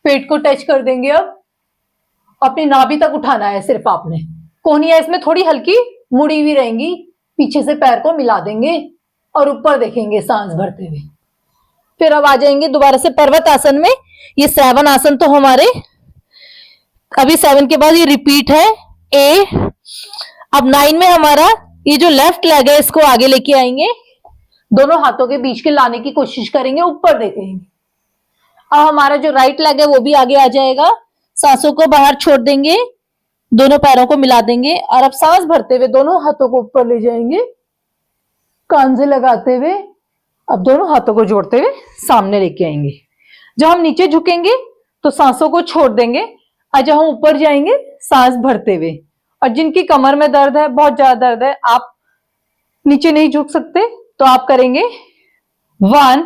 पेट को टच कर देंगे। अब अपनी नाभि तक उठाना है सिर्फ आपने। कोहनियां इसमें थोड़ी हल्की मुड़ी हुई रहेंगी, पीछे से पैर को मिला देंगे और ऊपर देखेंगे सांस भरते हुए। फिर अब आ जाएंगे दोबारा से पर्वत आसन में। ये 7 आसन तो हमारे अभी 7 के बाद ये रिपीट है। अब 9 में हमारा ये जो लेफ्ट लेग है इसको आगे लेके आएंगे, दोनों हाथों के बीच के लाने की कोशिश करेंगे, ऊपर देखेंगे। अब हमारा जो राइट लेग है वो भी आगे आ जाएगा, सांसों को बाहर छोड़ देंगे, दोनों पैरों को मिला देंगे और अब सांस भरते हुए दोनों हाथों को ऊपर ले जाएंगे, कान से लगाते हुए। अब दोनों हाथों को जोड़ते हुए सामने लेके आएंगे। जब हम नीचे झुकेंगे तो सांसों को छोड़ देंगे और जब हम ऊपर जाएंगे सांस भरते हुए। और जिनकी कमर में दर्द है, बहुत ज्यादा दर्द है, आप नीचे नहीं झुक सकते तो आप करेंगे 1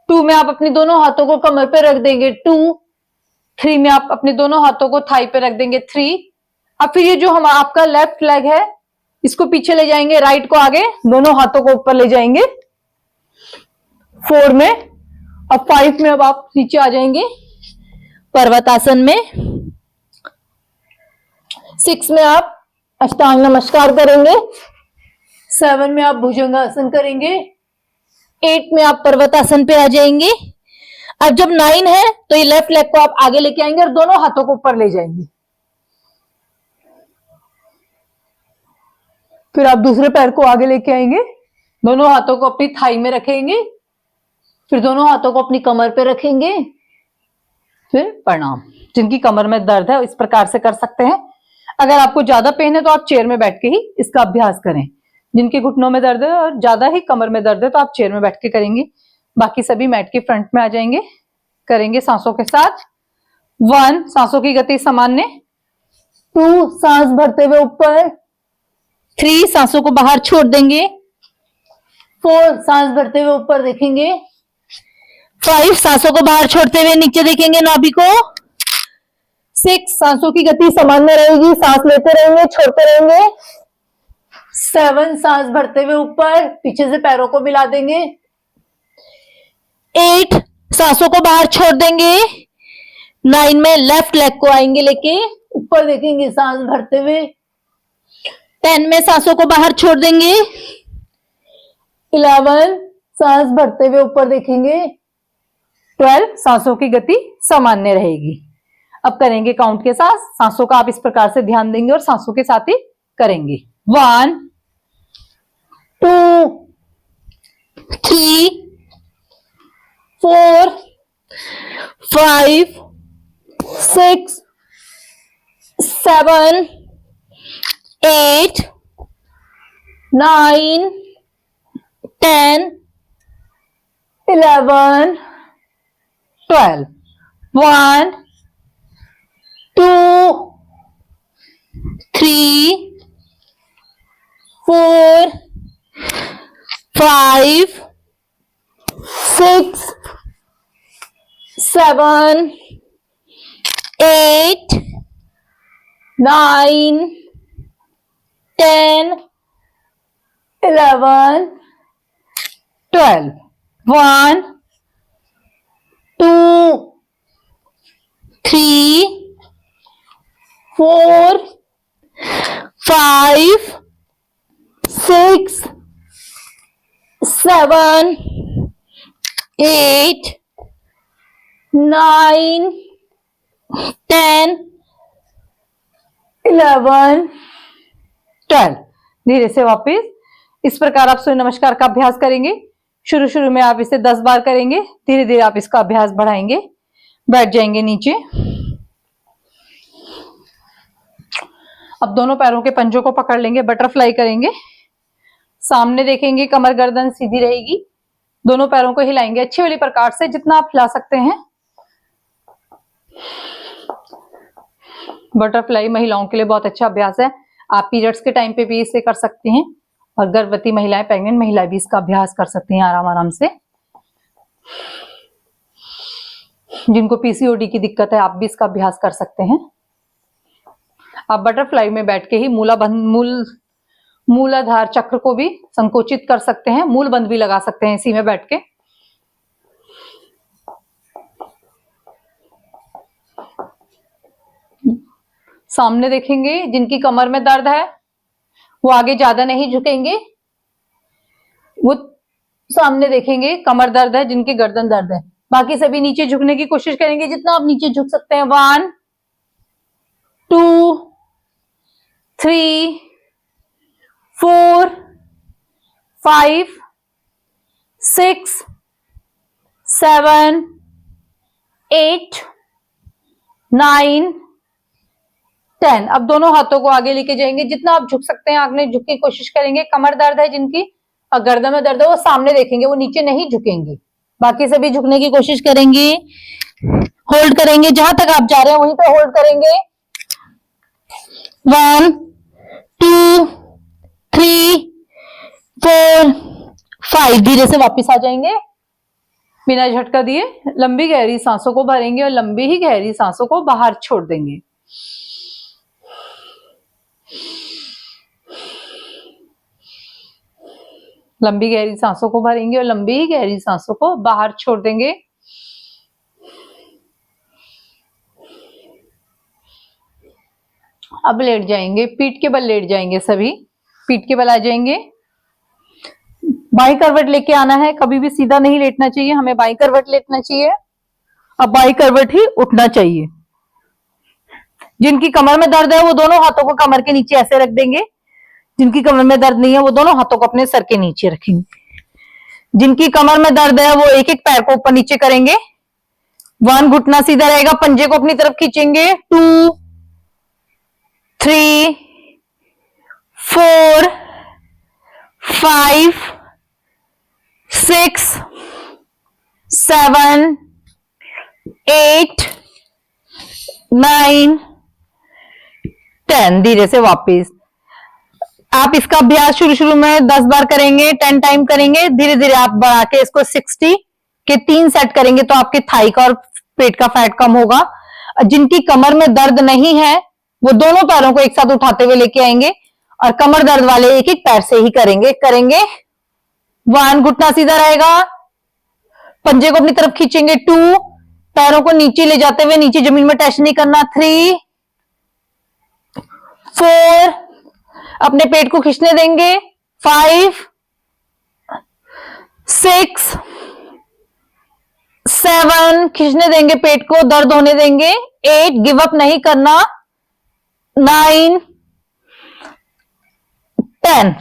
2 में आप अपने दोनों हाथों को कमर पे रख देंगे, 2 3 में आप अपने दोनों हाथों को थाई पे रख देंगे, 3। अब फिर ये जो हम आपका लेफ्ट लेग है इसको पीछे ले जाएंगे, राइट को आगे, दोनों हाथों को ऊपर ले जाएंगे, 4 में। अब 5 में अब आप नीचे आ जाएंगे पर्वतासन में। 6 में आप अष्टांग नमस्कार करेंगे, 7 में आप भुजंगासन करेंगे, 8 में आप पर्वतासन पे आ जाएंगे। अब जब 9 है तो ये लेफ्ट लेग को आप आगे लेके आएंगे और दोनों हाथों को ऊपर ले जाएंगे। फिर आप दूसरे पैर को आगे लेके आएंगे, दोनों हाथों को अपनी थाई में रखेंगे, फिर दोनों हाथों को अपनी कमर पे रखेंगे। फिर प्रणाम। जिनकी कमर में दर्द है इस प्रकार से कर सकते हैं। अगर आपको ज्यादा पेन है तो आप चेयर में बैठ के ही इसका अभ्यास करें। जिनके घुटनों में दर्द है और ज्यादा ही कमर में दर्द है तो आप चेयर में बैठ के करेंगे। बाकी सभी मैट के फ्रंट में आ जाएंगे, करेंगे सांसों के साथ 1 सांसों की गति सामान्य, 2 सांस भरते हुए ऊपर, 3 सांसों को बाहर छोड़ देंगे, 4 सांस भरते हुए ऊपर देखेंगे, 5 सांसों को बाहर छोड़ते हुए नीचे देखेंगे नाभि को, 6 सांसों की गति सामान्य रहेगी, सांस लेते रहेंगे छोड़ते रहेंगे, 7 सांस भरते हुए ऊपर, पीछे से पैरों को मिला देंगे, 8 सांसों को बाहर छोड़ देंगे, 9 में लेफ्ट लेग को आएंगे लेके ऊपर देखेंगे सांस भरते हुए, 10 में सांसों को बाहर छोड़ देंगे, 11 सांस भरते हुए ऊपर देखेंगे, 12 सांसों की गति सामान्य रहेगी। अब करेंगे काउंट के साथ, सांसों का आप इस प्रकार से ध्यान देंगे और सांसों के साथ ही करेंगे। 1 2 3 4 5 6 7 8 9 10 11 12 1 2 3 4 5 6 7 8 9 10 11 12 1 2 3 4 5 6 7 8 9 10 11 12। धीरे से वापस इस प्रकार आप सूर्य नमस्कार का अभ्यास करेंगे। शुरू में आप इसे 10 बार करेंगे, धीरे धीरे आप इसका अभ्यास बढ़ाएंगे। बैठ जाएंगे नीचे। अब दोनों पैरों के पंजों को पकड़ लेंगे, बटरफ्लाई करेंगे। सामने देखेंगे, कमर गर्दन सीधी रहेगी। दोनों पैरों को हिलाएंगे अच्छी वाली प्रकार से, जितना आप हिला सकते हैं। बटरफ्लाई महिलाओं के लिए बहुत अच्छा अभ्यास है। आप पीरियड्स के टाइम पे भी इसे कर सकती हैं और गर्भवती महिलाएं, प्रेग्नेंट महिलाएं भी इसका अभ्यास कर सकती हैं आराम आराम से। जिनको पीसीओडी की दिक्कत है, आप भी इसका अभ्यास कर सकते हैं। आप बटरफ्लाई में बैठ के ही मूलाधार चक्र को भी संकोचित कर सकते हैं, मूल बंध भी लगा सकते हैं इसी में बैठ के। सामने देखेंगे, जिनकी कमर में दर्द है वो आगे ज्यादा नहीं झुकेंगे, वो सामने देखेंगे। कमर दर्द है, जिनकी गर्दन दर्द है, बाकी सभी नीचे झुकने की कोशिश करेंगे जितना आप नीचे झुक सकते हैं। 1 2 3 4 5 6 7 8 9 10। अब दोनों हाथों को आगे लेके जाएंगे, जितना आप झुक सकते हैं आगे झुक की कोशिश करेंगे। कमर दर्द है जिनकी और गर्दन में दर्द है, वो सामने देखेंगे, वो नीचे नहीं झुकेंगे। बाकी सभी झुकने की कोशिश करेंगे, होल्ड करेंगे, जहां तक आप जा रहे हैं वहीं पे होल्ड करेंगे। 1 2 3 4 5। धीरे से वापस आ जाएंगे बिना झटका दिए। लंबी गहरी सांसों को भरेंगे और लंबी ही गहरी सांसों को बाहर छोड़ देंगे। लंबी गहरी सांसों को भरेंगे और लंबी ही गहरी सांसों को बाहर छोड़ देंगे। अब लेट जाएंगे, पीठ के बल लेट जाएंगे सभी। पीठ के बल आ जाएंगे। बाई करवट लेके आना है, कभी भी सीधा नहीं लेटना चाहिए, हमें बाई करवट लेटना चाहिए। अब बाई करवट ही उठना चाहिए। जिनकी कमर में दर्द है वो दोनों हाथों को कमर के नीचे ऐसे रख देंगे। जिनकी कमर में दर्द नहीं है वो दोनों हाथों को अपने सर के नीचे रखेंगे। जिनकी कमर में दर्द है वो एक एक पैर को ऊपर नीचे करेंगे। 1 घुटना सीधा रहेगा, पंजे को अपनी तरफ खींचेंगे। 2 3 4 5 6 7 8 9, 10। धीरे से वापस। आप इसका अभ्यास शुरू शुरू में 10 बार करेंगे, 10 टाइम करेंगे, धीरे धीरे आप बढ़ा के इसको 60 के 3 सेट करेंगे तो आपके थाई का और पेट का फैट कम होगा। जिनकी कमर में दर्द नहीं है वो दोनों पैरों को एक साथ उठाते हुए लेके आएंगे और कमर दर्द वाले एक एक पैर से ही करेंगे। 1, घुटना सीधा रहेगा, पंजे को अपनी तरफ खींचेंगे। 2, पैरों को नीचे ले जाते हुए नीचे जमीन में टच नहीं करना। 3, 4, अपने पेट को खींचने देंगे। 5, 6, 7, खींचने देंगे पेट को, दर्द होने देंगे। 8, गिव अप नहीं करना। 9, 10,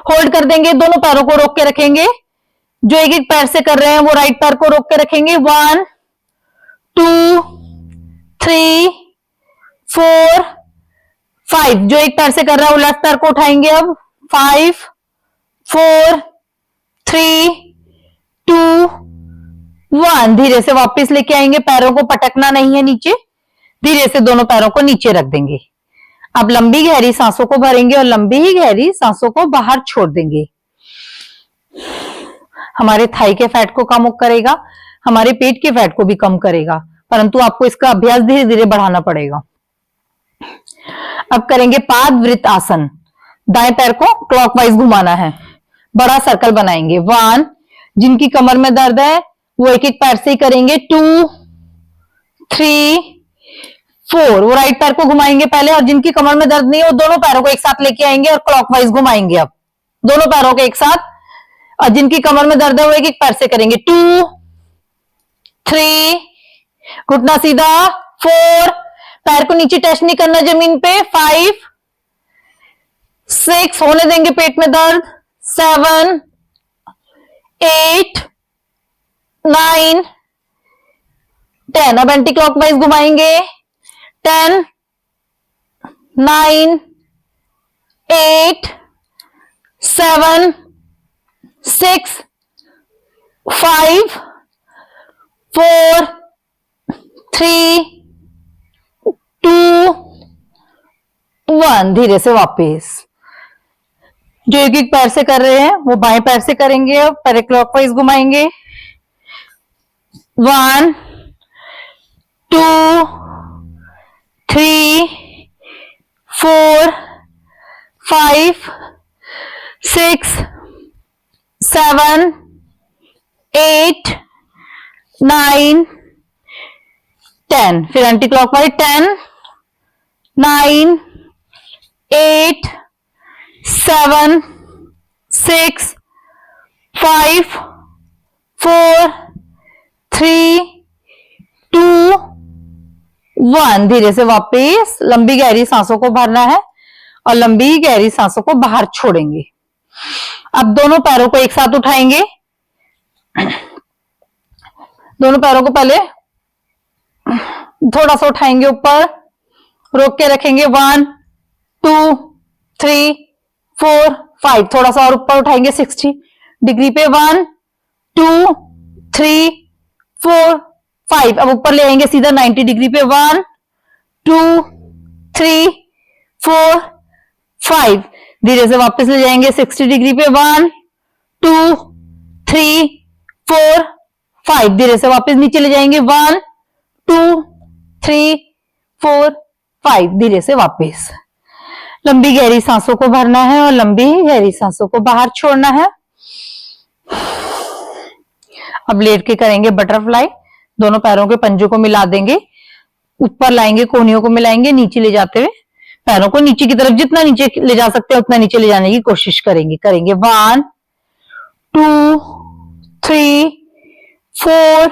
होल्ड कर देंगे, दोनों पैरों को रोक के रखेंगे। जो एक एक पैर से कर रहे हैं वो राइट पैर को रोक के रखेंगे। 1, 2, 3, 4, 5, जो एक पैर से कर रहा है वो लेफ्ट पैर को उठाएंगे। अब 5, 4, 3, 2, 1, धीरे से वापस लेके आएंगे। पैरों को पटकना नहीं है नीचे, धीरे से दोनों पैरों को नीचे रख देंगे। अब लंबी गहरी सांसों को भरेंगे और लंबी ही गहरी सांसों को बाहर छोड़ देंगे। हमारे थाई के फैट को कम करेगा, हमारे पेट के फैट को भी कम करेगा, परंतु आपको इसका अभ्यास धीरे धीरे बढ़ाना पड़ेगा। अब करेंगे पादवृत्त आसन। दाएं पैर को क्लॉकवाइज घुमाना है, बड़ा सर्कल बनाएंगे। 1, जिनकी कमर में दर्द है वो एक एक पैर से ही करेंगे। 2, 3, 4, वो राइट पैर को घुमाएंगे पहले, और जिनकी कमर में दर्द नहीं है वो दोनों पैरों को एक साथ लेके आएंगे और क्लॉकवाइज घुमाएंगे। अब दोनों पैरों को एक साथ, और जिनकी कमर में दर्द है वो एक एक पैर से करेंगे। 2, 3, घुटना सीधा। 4, पैर को नीचे टच नहीं करना जमीन पे। 5, 6, होने देंगे पेट में दर्द। 7, 8, 9, 10, अब एंटी क्लॉकवाइज घुमाएंगे। 10, 9, 8, 7, 6, 5, 4, 3, 2, 1, धीरे से वापस। जो एक एक पैर से कर रहे हैं वो बाएं पैर से करेंगे। अब पैर क्लॉकवाइज घुमाएंगे। 1, 2, 3, 4, 5, 6, 7, 8, 9, 10, फिर एंटी क्लॉकवाइज। 10, 9, 8, 7, 6, 5, 4, 3, 2, 1, धीरे से वापस। लंबी गहरी सांसों को भरना है और लंबी गहरी सांसों को बाहर छोड़ेंगे। अब दोनों पैरों को एक साथ उठाएंगे। दोनों पैरों को पहले थोड़ा सा उठाएंगे, ऊपर रोक के रखेंगे। 1, 2, 3, 4, 5, थोड़ा सा और ऊपर उठाएंगे 60 डिग्री पे। 1, 2, 3, 4, 5, अब ऊपर ले आएंगे सीधा 90 डिग्री पे। 1, 2, 3, 4, 5, धीरे से वापस ले जाएंगे 60 डिग्री पे। 1, 2, 3, 4, 5, धीरे से वापस नीचे ले जाएंगे। 1, 2, 3, 4, 5, धीरे से वापस। लंबी गहरी सांसों को भरना है और लंबी गहरी सांसों को बाहर छोड़ना है। अब लेट के करेंगे बटरफ्लाई। दोनों पैरों के पंजों को मिला देंगे, ऊपर लाएंगे, कोहनियों को मिलाएंगे, नीचे ले जाते हुए पैरों को नीचे की तरफ जितना नीचे ले जा सकते हैं उतना नीचे ले जाने की कोशिश करेंगे। 1, 2, 3, 4,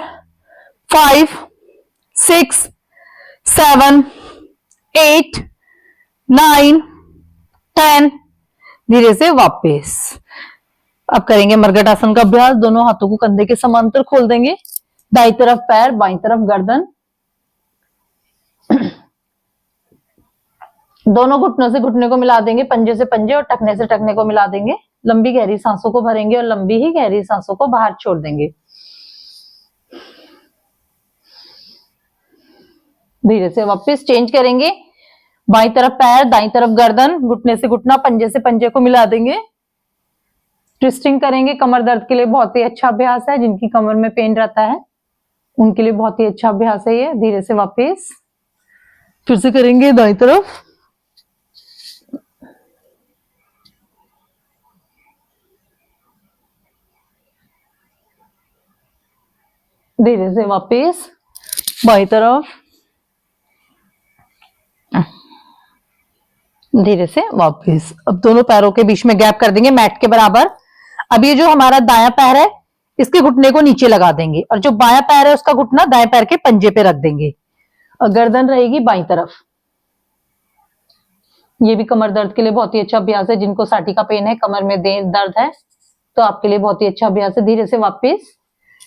5, 6, 7, 8, 9, 10, धीरे से वापस। अब करेंगे मरगटासन का अभ्यास। दोनों हाथों को कंधे के समांतर खोल देंगे। दाई तरफ पैर, बाई तरफ गर्दन। दोनों घुटनों से घुटने को मिला देंगे, पंजे से पंजे और टखने से टखने को मिला देंगे। लंबी गहरी सांसों को भरेंगे और लंबी ही गहरी सांसों को बाहर छोड़ देंगे। धीरे से वापस चेंज करेंगे, बाईं तरफ पैर, दाईं तरफ गर्दन, घुटने से घुटना, पंजे से पंजे को मिला देंगे, ट्विस्टिंग करेंगे। कमर दर्द के लिए बहुत ही अच्छा अभ्यास है, जिनकी कमर में पेन रहता है उनके लिए बहुत ही अच्छा अभ्यास है ये। धीरे से वापस फिर से करेंगे दाईं तरफ, धीरे से वापस बाईं तरफ, धीरे से वापस। अब दोनों पैरों के बीच में गैप कर देंगे मैट के बराबर। अब ये जो हमारा दायां पैर है इसके घुटने को नीचे लगा देंगे और जो बायां पैर है उसका घुटना दाएं पैर के पंजे पे रख देंगे और गर्दन रहेगी बाईं तरफ। ये भी कमर दर्द के लिए बहुत ही अच्छा अभ्यास है, जिनको साटी का पेन है, कमर में दर्द है, तो आपके लिए बहुत ही अच्छा अभ्यास है। धीरे से वापस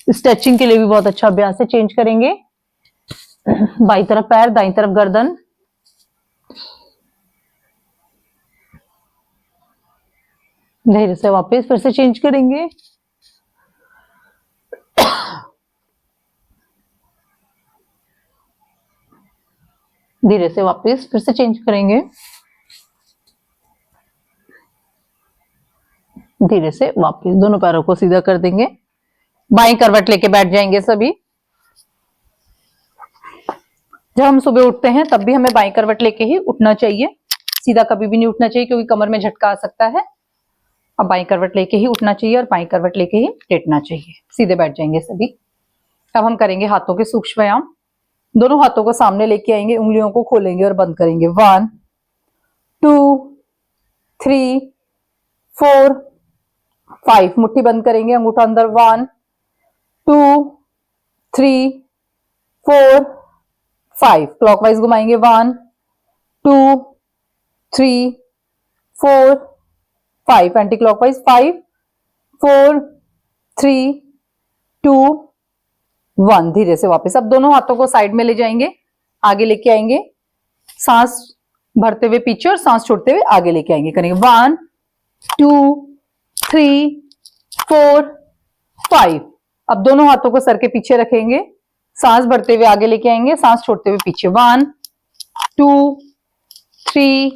स्ट्रेचिंग के लिए भी बहुत अच्छा अभ्यास है। चेंज करेंगे, बाईं तरफ पैर, दाईं तरफ गर्दन, धीरे से वापस फिर से चेंज करेंगे, धीरे से वापस फिर से चेंज करेंगे, धीरे से वापस। दोनों पैरों को सीधा कर देंगे, बाईं करवट लेके बैठ जाएंगे सभी। जब हम सुबह उठते हैं तब भी हमें बाईं करवट लेके ही उठना चाहिए, सीधा कभी भी नहीं उठना चाहिए क्योंकि कमर में झटका आ सकता है। अब बाईं करवट लेके ही उठना चाहिए और बाईं करवट लेके ही लेटना चाहिए। सीधे बैठ जाएंगे सभी। अब हम करेंगे हाथों के सूक्ष्म व्यायाम। दोनों हाथों को सामने लेके आएंगे, उंगलियों को खोलेंगे और बंद करेंगे। 1 2 3 4 5, मुट्ठी बंद करेंगे, अंगूठा अंदर। 1 2 3 4 5, क्लॉकवाइज घुमाएंगे। 1 2 3 4 5, एंटी क्लॉकवाइज। 5 4 3 2 1, धीरे से वापस। अब दोनों हाथों को साइड में ले जाएंगे, आगे लेके आएंगे, सांस भरते हुए पीछे और सांस छोड़ते हुए आगे लेके आएंगे। करेंगे 1 2 3 4 5। अब दोनों हाथों को सर के पीछे रखेंगे, सांस भरते हुए आगे लेके आएंगे, सांस छोड़ते हुए पीछे। 1 2 3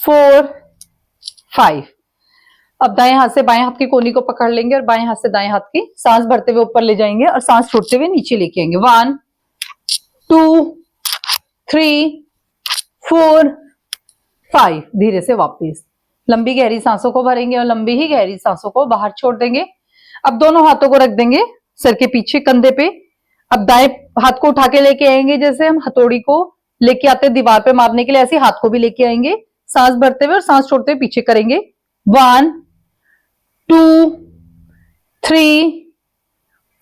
4 5। अब दाएं हाथ से बाएं हाथ की कोहनी को पकड़ लेंगे और बाएं हाथ से दाएं हाथ की, सांस भरते हुए ऊपर ले जाएंगे और सांस छोड़ते हुए नीचे लेके आएंगे। 1 2 3 4 5, धीरे से वापस। लंबी गहरी सांसों को भरेंगे और लंबी ही गहरी सांसों को बाहर छोड़ देंगे। अब दोनों हाथों को रख देंगे सर के पीछे कंधे पे। अब दाएं हाथ को उठा के लेके आएंगे, जैसे हम हथौड़ी को लेके आते हैं दीवार पे मारने के लिए, ऐसे हाथ को भी लेके आएंगे, सांस भरते हुए और सांस छोड़ते हुए पीछे करेंगे। 1 2 3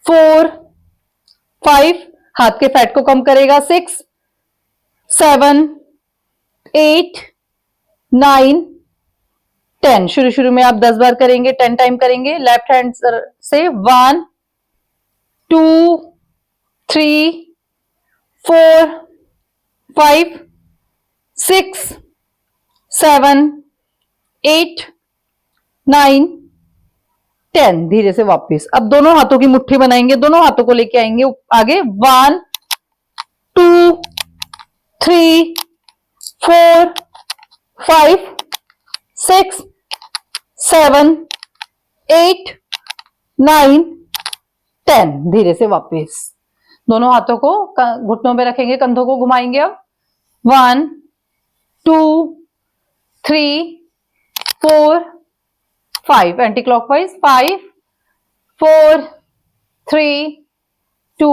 4 5, हाथ के फैट को कम करेगा। 6 7 8 9 10। शुरू में आप 10 बार करेंगे, 10 टाइम करेंगे लेफ्ट हैंड से। 1 2 3 4 5 6 7 8 9 10, धीरे से वापस। अब दोनों हाथों की मुट्ठी बनाएंगे, दोनों हाथों को लेके आएंगे आगे। 1 2 3 4 5 6 7 8 9 10, धीरे से वापस। दोनों हाथों को घुटनों पे रखेंगे, कंधों को घुमाएंगे। अब 1 2 3 4 5, एंटी क्लॉकवाइज। 5 4 3 2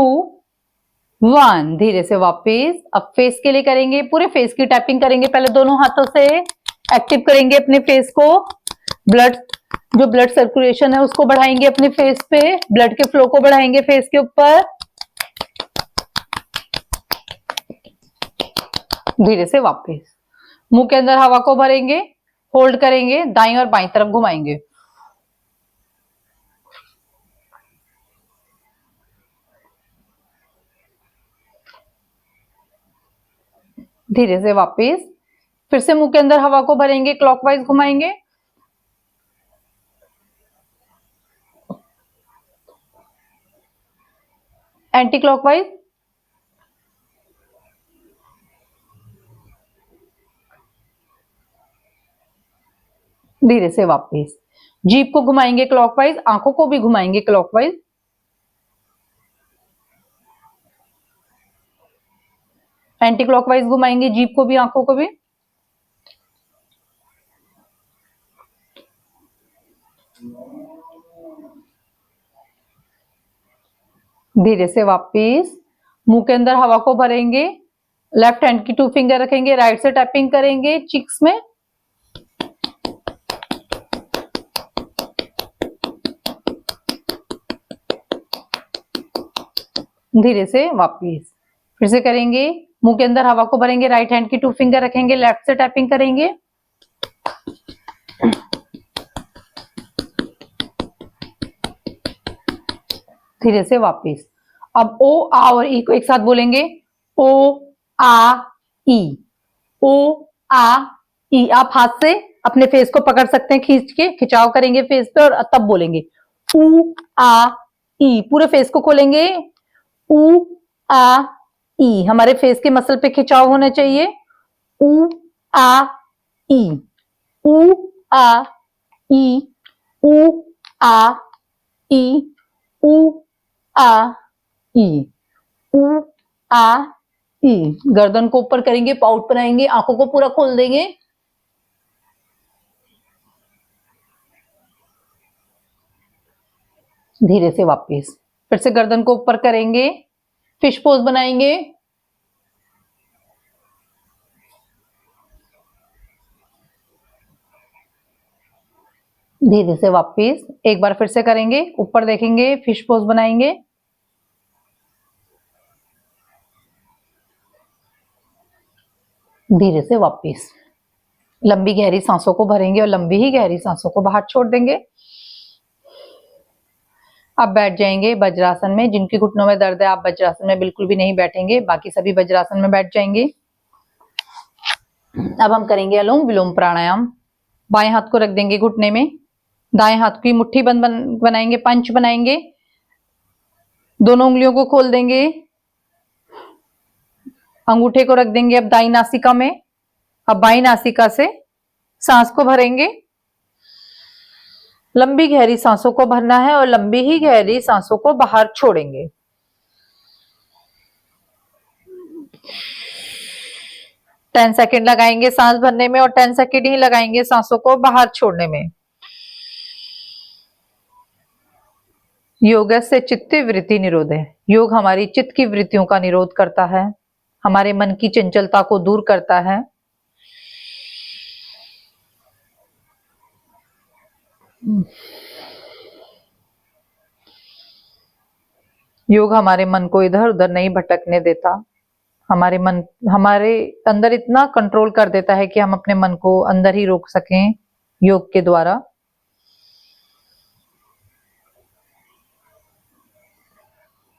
1, धीरे से वापस। अब फेस के लिए करेंगे, पूरे फेस की टैपिंग करेंगे। पहले दोनों हाथों से एक्टिव करेंगे अपने फेस को, जो ब्लड सर्कुलेशन है उसको बढ़ाएंगे अपने फेस पे, ब्लड के फ्लो को बढ़ाएंगे फेस के ऊपर। धीरे से वापस। मुंह के अंदर हवा को भरेंगे, होल्ड करेंगे, दाईं और बाईं तरफ घुमाएंगे। धीरे से वापस। फिर से मुंह के अंदर हवा को भरेंगे, क्लॉकवाइज घुमाएंगे। Anti clockwise. धीरे से वापस। जीभ को घुमाएंगे क्लॉकवाइज, आंखों को भी घुमाएंगे क्लॉकवाइज। एंटी क्लॉकवाइज घुमाएंगे जीभ को भी, आंखों को भी। धीरे से वापस। मुंह के अंदर हवा को भरेंगे, लेफ्ट हैंड की 2 फिंगर रखेंगे, राइट से टैपिंग करेंगे चिक्स में। धीरे से वापस। फिर से करेंगे, मुंह के अंदर हवा को भरेंगे, राइट हैंड की 2 फिंगर रखेंगे, लेफ्ट से टैपिंग करेंगे। धीरे से वापस। अब ओ आ और ई को एक साथ बोलेंगे, ओ आ ई, ओ आ ई। आप हाथ से अपने फेस को पकड़ सकते हैं, खींच के खिंचाव करेंगे फेस पे और तब बोलेंगे ऊ आ ई। पूरे फेस को खोलेंगे, ऊ आ ई। हमारे फेस के मसल पे खिंचाव होना चाहिए, ऊ आ ई, ऊ आ ई, ऊ आ ई, ऊ आ ई, ऊ आ ई। गर्दन को ऊपर करेंगे, पाउट बनाएंगे, आंखों को पूरा खोल देंगे। धीरे से वापस। फिर से गर्दन को ऊपर करेंगे, फिश पोज बनाएंगे। धीरे से वापस। एक बार फिर से करेंगे, ऊपर देखेंगे, फिश पोज बनाएंगे। धीरे से वापस। लंबी गहरी सांसों को भरेंगे और लंबी ही गहरी सांसों को बाहर छोड़ देंगे। अब बैठ जाएंगे वज्रासन में। जिनकी घुटनों में दर्द है, आप वज्रासन में बिल्कुल भी नहीं बैठेंगे, बाकी सभी वज्रासन में बैठ जाएंगे। अब हम करेंगे अनुलोम विलोम प्राणायाम। बाएं हाथ को रख देंगे घुटने में, दाएं हाथ की मुट्ठी बंद बनाएंगे, पंच बनाएंगे। दोनों उंगलियों को खोल देंगे, अंगूठे को रख देंगे अब दाईं नासिका में। अब बाईं नासिका से सांस को भरेंगे। लंबी गहरी सांसों को भरना है और लंबी ही गहरी सांसों को बाहर छोड़ेंगे। टेन सेकेंड लगाएंगे सांस भरने में और 10 सेकेंड ही लगाएंगे सांसों को बाहर छोड़ने में। योग से चित्त वृत्ति निरोध है। योग हमारी चित्त की वृत्तियों का निरोध करता है, हमारे मन की चंचलता को दूर करता है। योग हमारे मन को इधर उधर नहीं भटकने देता, हमारे अंदर इतना कंट्रोल कर देता है कि हम अपने मन को अंदर ही रोक सकें योग के द्वारा।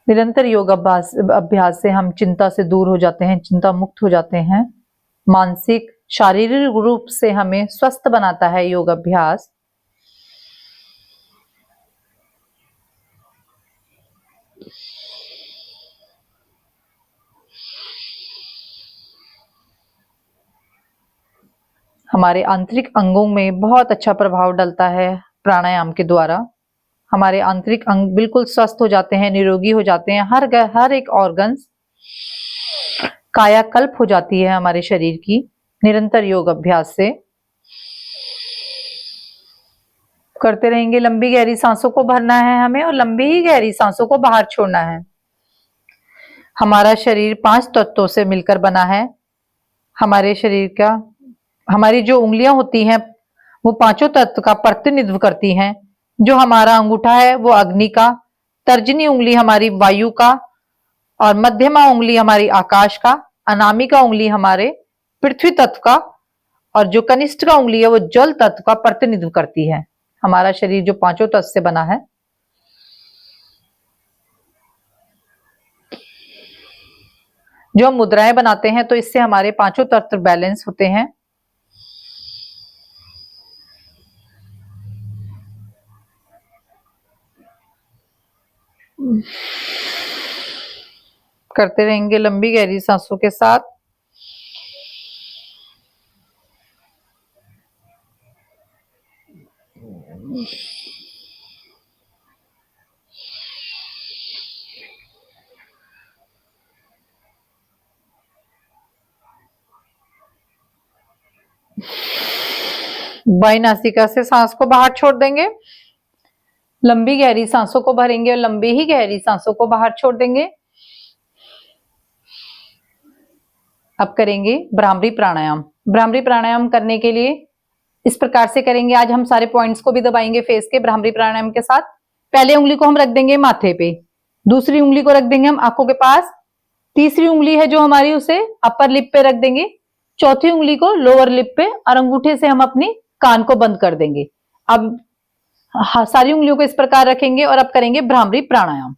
निरंतर योग अभ्यास से हम चिंता से दूर हो जाते हैं, चिंता मुक्त हो जाते हैं। मानसिक शारीरिक रूप से हमें स्वस्थ बनाता है योग अभ्यास। हमारे आंतरिक अंगों में बहुत अच्छा प्रभाव डलता है प्राणायाम के द्वारा। हमारे आंतरिक अंग बिल्कुल स्वस्थ हो जाते हैं, निरोगी हो जाते हैं। हर एक ऑर्गन्स कायाकल्प हो जाती है हमारे शरीर की निरंतर योग अभ्यास से। करते रहेंगे। लंबी गहरी सांसों को भरना है हमें और लंबी ही गहरी सांसों को बाहर छोड़ना है। हमारा शरीर 5 तत्वों से मिलकर बना है। हमारे शरीर का, हमारी जो उंगलियां होती हैं वो 5 तत्व का प्रतिनिधित्व करती हैं। जो हमारा अंगूठा है वो अग्नि का, तर्जनी उंगली हमारी वायु का और मध्यमा उंगली हमारी आकाश का, अनामिका उंगली हमारे पृथ्वी तत्व का और जो कनिष्ठ का उंगली है वो जल तत्व का प्रतिनिधित्व करती है। हमारा शरीर जो 5 तत्व से बना है। जो हम मुद्राएं बनाते हैं तो इससे हमारे 5 तत्व बैलेंस होते हैं। करते रहेंगे लंबी गहरी सांसों के साथ। बाईं नासिका से सांस को बाहर छोड़ देंगे, लंबी गहरी सांसों को भरेंगे और लंबी ही गहरी सांसों को बाहर छोड़ देंगे। अब करेंगे भ्रामरी प्राणायाम। भ्रामरी प्राणायाम करने के लिए इस प्रकार से करेंगे। आज हम सारे पॉइंट्स को भी दबाएंगे फेस के भ्रामरी प्राणायाम के साथ। पहले उंगली को हम रख देंगे माथे पे, दूसरी उंगली को रख देंगे हम आंखों के पास, तीसरी उंगली है जो हमारी उसे अपर लिप पे रख देंगे, चौथी उंगली को लोअर लिप पे और अंगूठे से हम अपनी कान को बंद कर देंगे। अब सारी उंगलियों को इस प्रकार रखेंगे और अब करेंगे भ्रामरी प्राणायाम।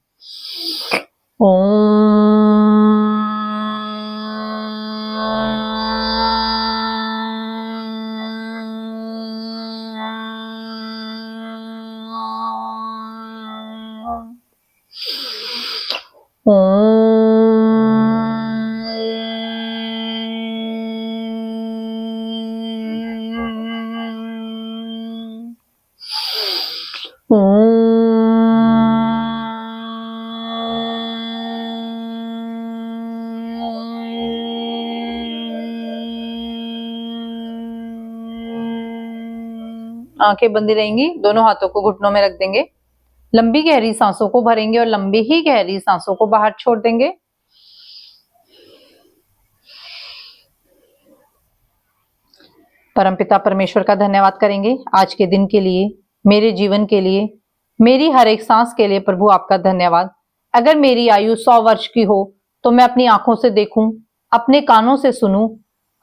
आंखें बंदी रहेंगी, दोनों हाथों को घुटनों में रख देंगे, लंबी गहरी सांसों को भरेंगे और लंबी ही गहरी सांसों को बाहर छोड़ देंगे। परमपिता परमेश्वर का धन्यवाद करेंगे आज के दिन के लिए, मेरे जीवन के लिए, मेरी हर एक सांस के लिए। प्रभु आपका धन्यवाद। अगर मेरी आयु 100 वर्ष की हो तो मैं अपनी आंखों से देखूं, अपने कानों से सुनूं,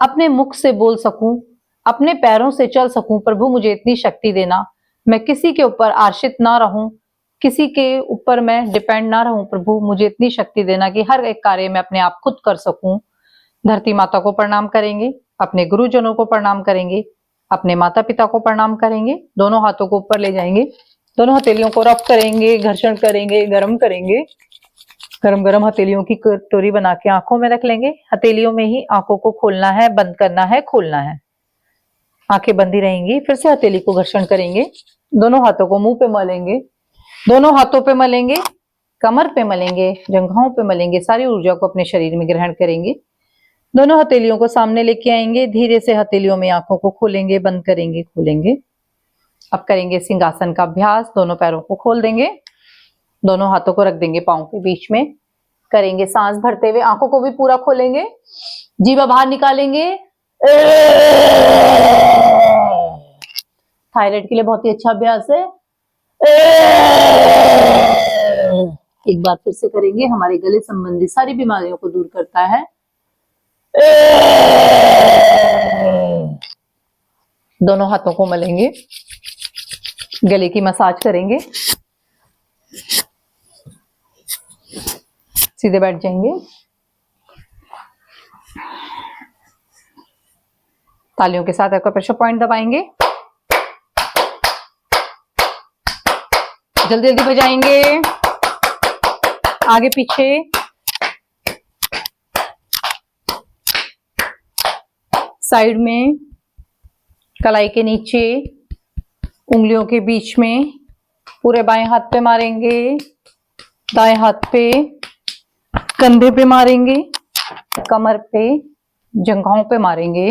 अपने मुख से बोल सकूं, अपने पैरों से चल सकूं। प्रभु मुझे इतनी शक्ति देना, मैं किसी के ऊपर आश्रित ना रहूं, किसी के ऊपर मैं डिपेंड ना रहूं। प्रभु मुझे इतनी शक्ति देना कि हर एक कार्य में अपने आप खुद कर सकूं। धरती माता को प्रणाम करेंगे, अपने गुरुजनों को प्रणाम करेंगे, अपने माता पिता को प्रणाम करेंगे। दोनों हाथों को ऊपर ले जाएंगे, दोनों हथेलियों को रब करेंगे, घर्षण करेंगे, गरम करेंगे। गरम गरम हथेलियों की कटोरी बना के आंखों में रख लेंगे। हथेलियों में ही आंखों को खोलना है, बंद करना है, खोलना है। आंखें बंदी रहेंगी। फिर से हथेली को घर्षण करेंगे, दोनों हाथों को मुंह पे मलेंगे, दोनों हाथों पे मलेंगे, कमर पे मलेंगे, जंघाओं पे मलेंगे। सारी ऊर्जा को अपने शरीर में ग्रहण करेंगे। दोनों हथेलियों को सामने लेके आएंगे, धीरे से हथेलियों में आंखों को खोलेंगे, बंद करेंगे, खोलेंगे। अब करेंगे सिंहासन का अभ्यास। दोनों पैरों को खोल देंगे, दोनों हाथों को रख देंगे पांव के बीच में। करेंगे सांस भरते हुए, आंखों को भी पूरा खोलेंगे, जीवा बाहर निकालेंगे। थायराइड के लिए बहुत ही अच्छा अभ्यास है। एक बार फिर से करेंगे, हमारे गले संबंधी सारी बीमारियों को दूर करता है। दोनों हाथों को मलेंगे, गले की मसाज करेंगे, सीधे बैठ जाएंगे। तालियों के साथ आपका प्रेशर पॉइंट दबाएंगे, जल्दी जल्दी बजाएंगे, आगे पीछे। साइड में, कलाई के नीचे, उंगलियों के बीच में, पूरे बाएं हाथ पे मारेंगे, दाएं हाथ पे, कंधे पे मारेंगे, कमर पे, जंघाओं पे मारेंगे।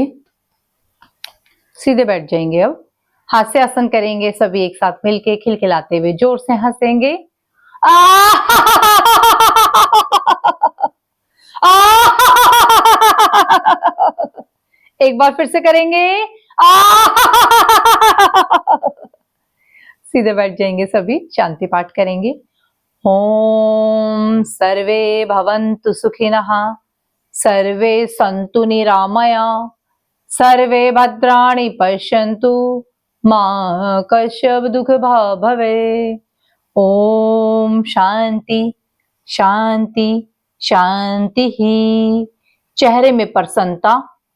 सीधे बैठ जाएंगे। अब हास्य आसन करेंगे, सभी एक साथ मिलके खिलखिलाते हुए जोर से हंसेंगे। एक बार फिर से करेंगे। सीधे बैठ जाएंगे, सभी शांति पाठ करेंगे। ओम सर्वे भवन्तु सुखिनः, सर्वे सन्तु निरामया, सर्वे भद्राणि पश्यन्तु, मा कश्चित् दुःख भाग् भवेत्। ओम शांति शांति शांति ही। चेहरे में प्रसन्नता,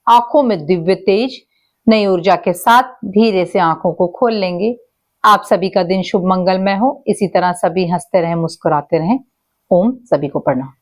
आंखों में दिव्य तेज, नई ऊर्जा के साथ धीरे से आंखों को खोल लेंगे। आप सभी का दिन शुभ मंगलमय हो। इसी तरह सभी हंसते रहें, मुस्कुराते रहें। ओम। सभी को प्रणाम।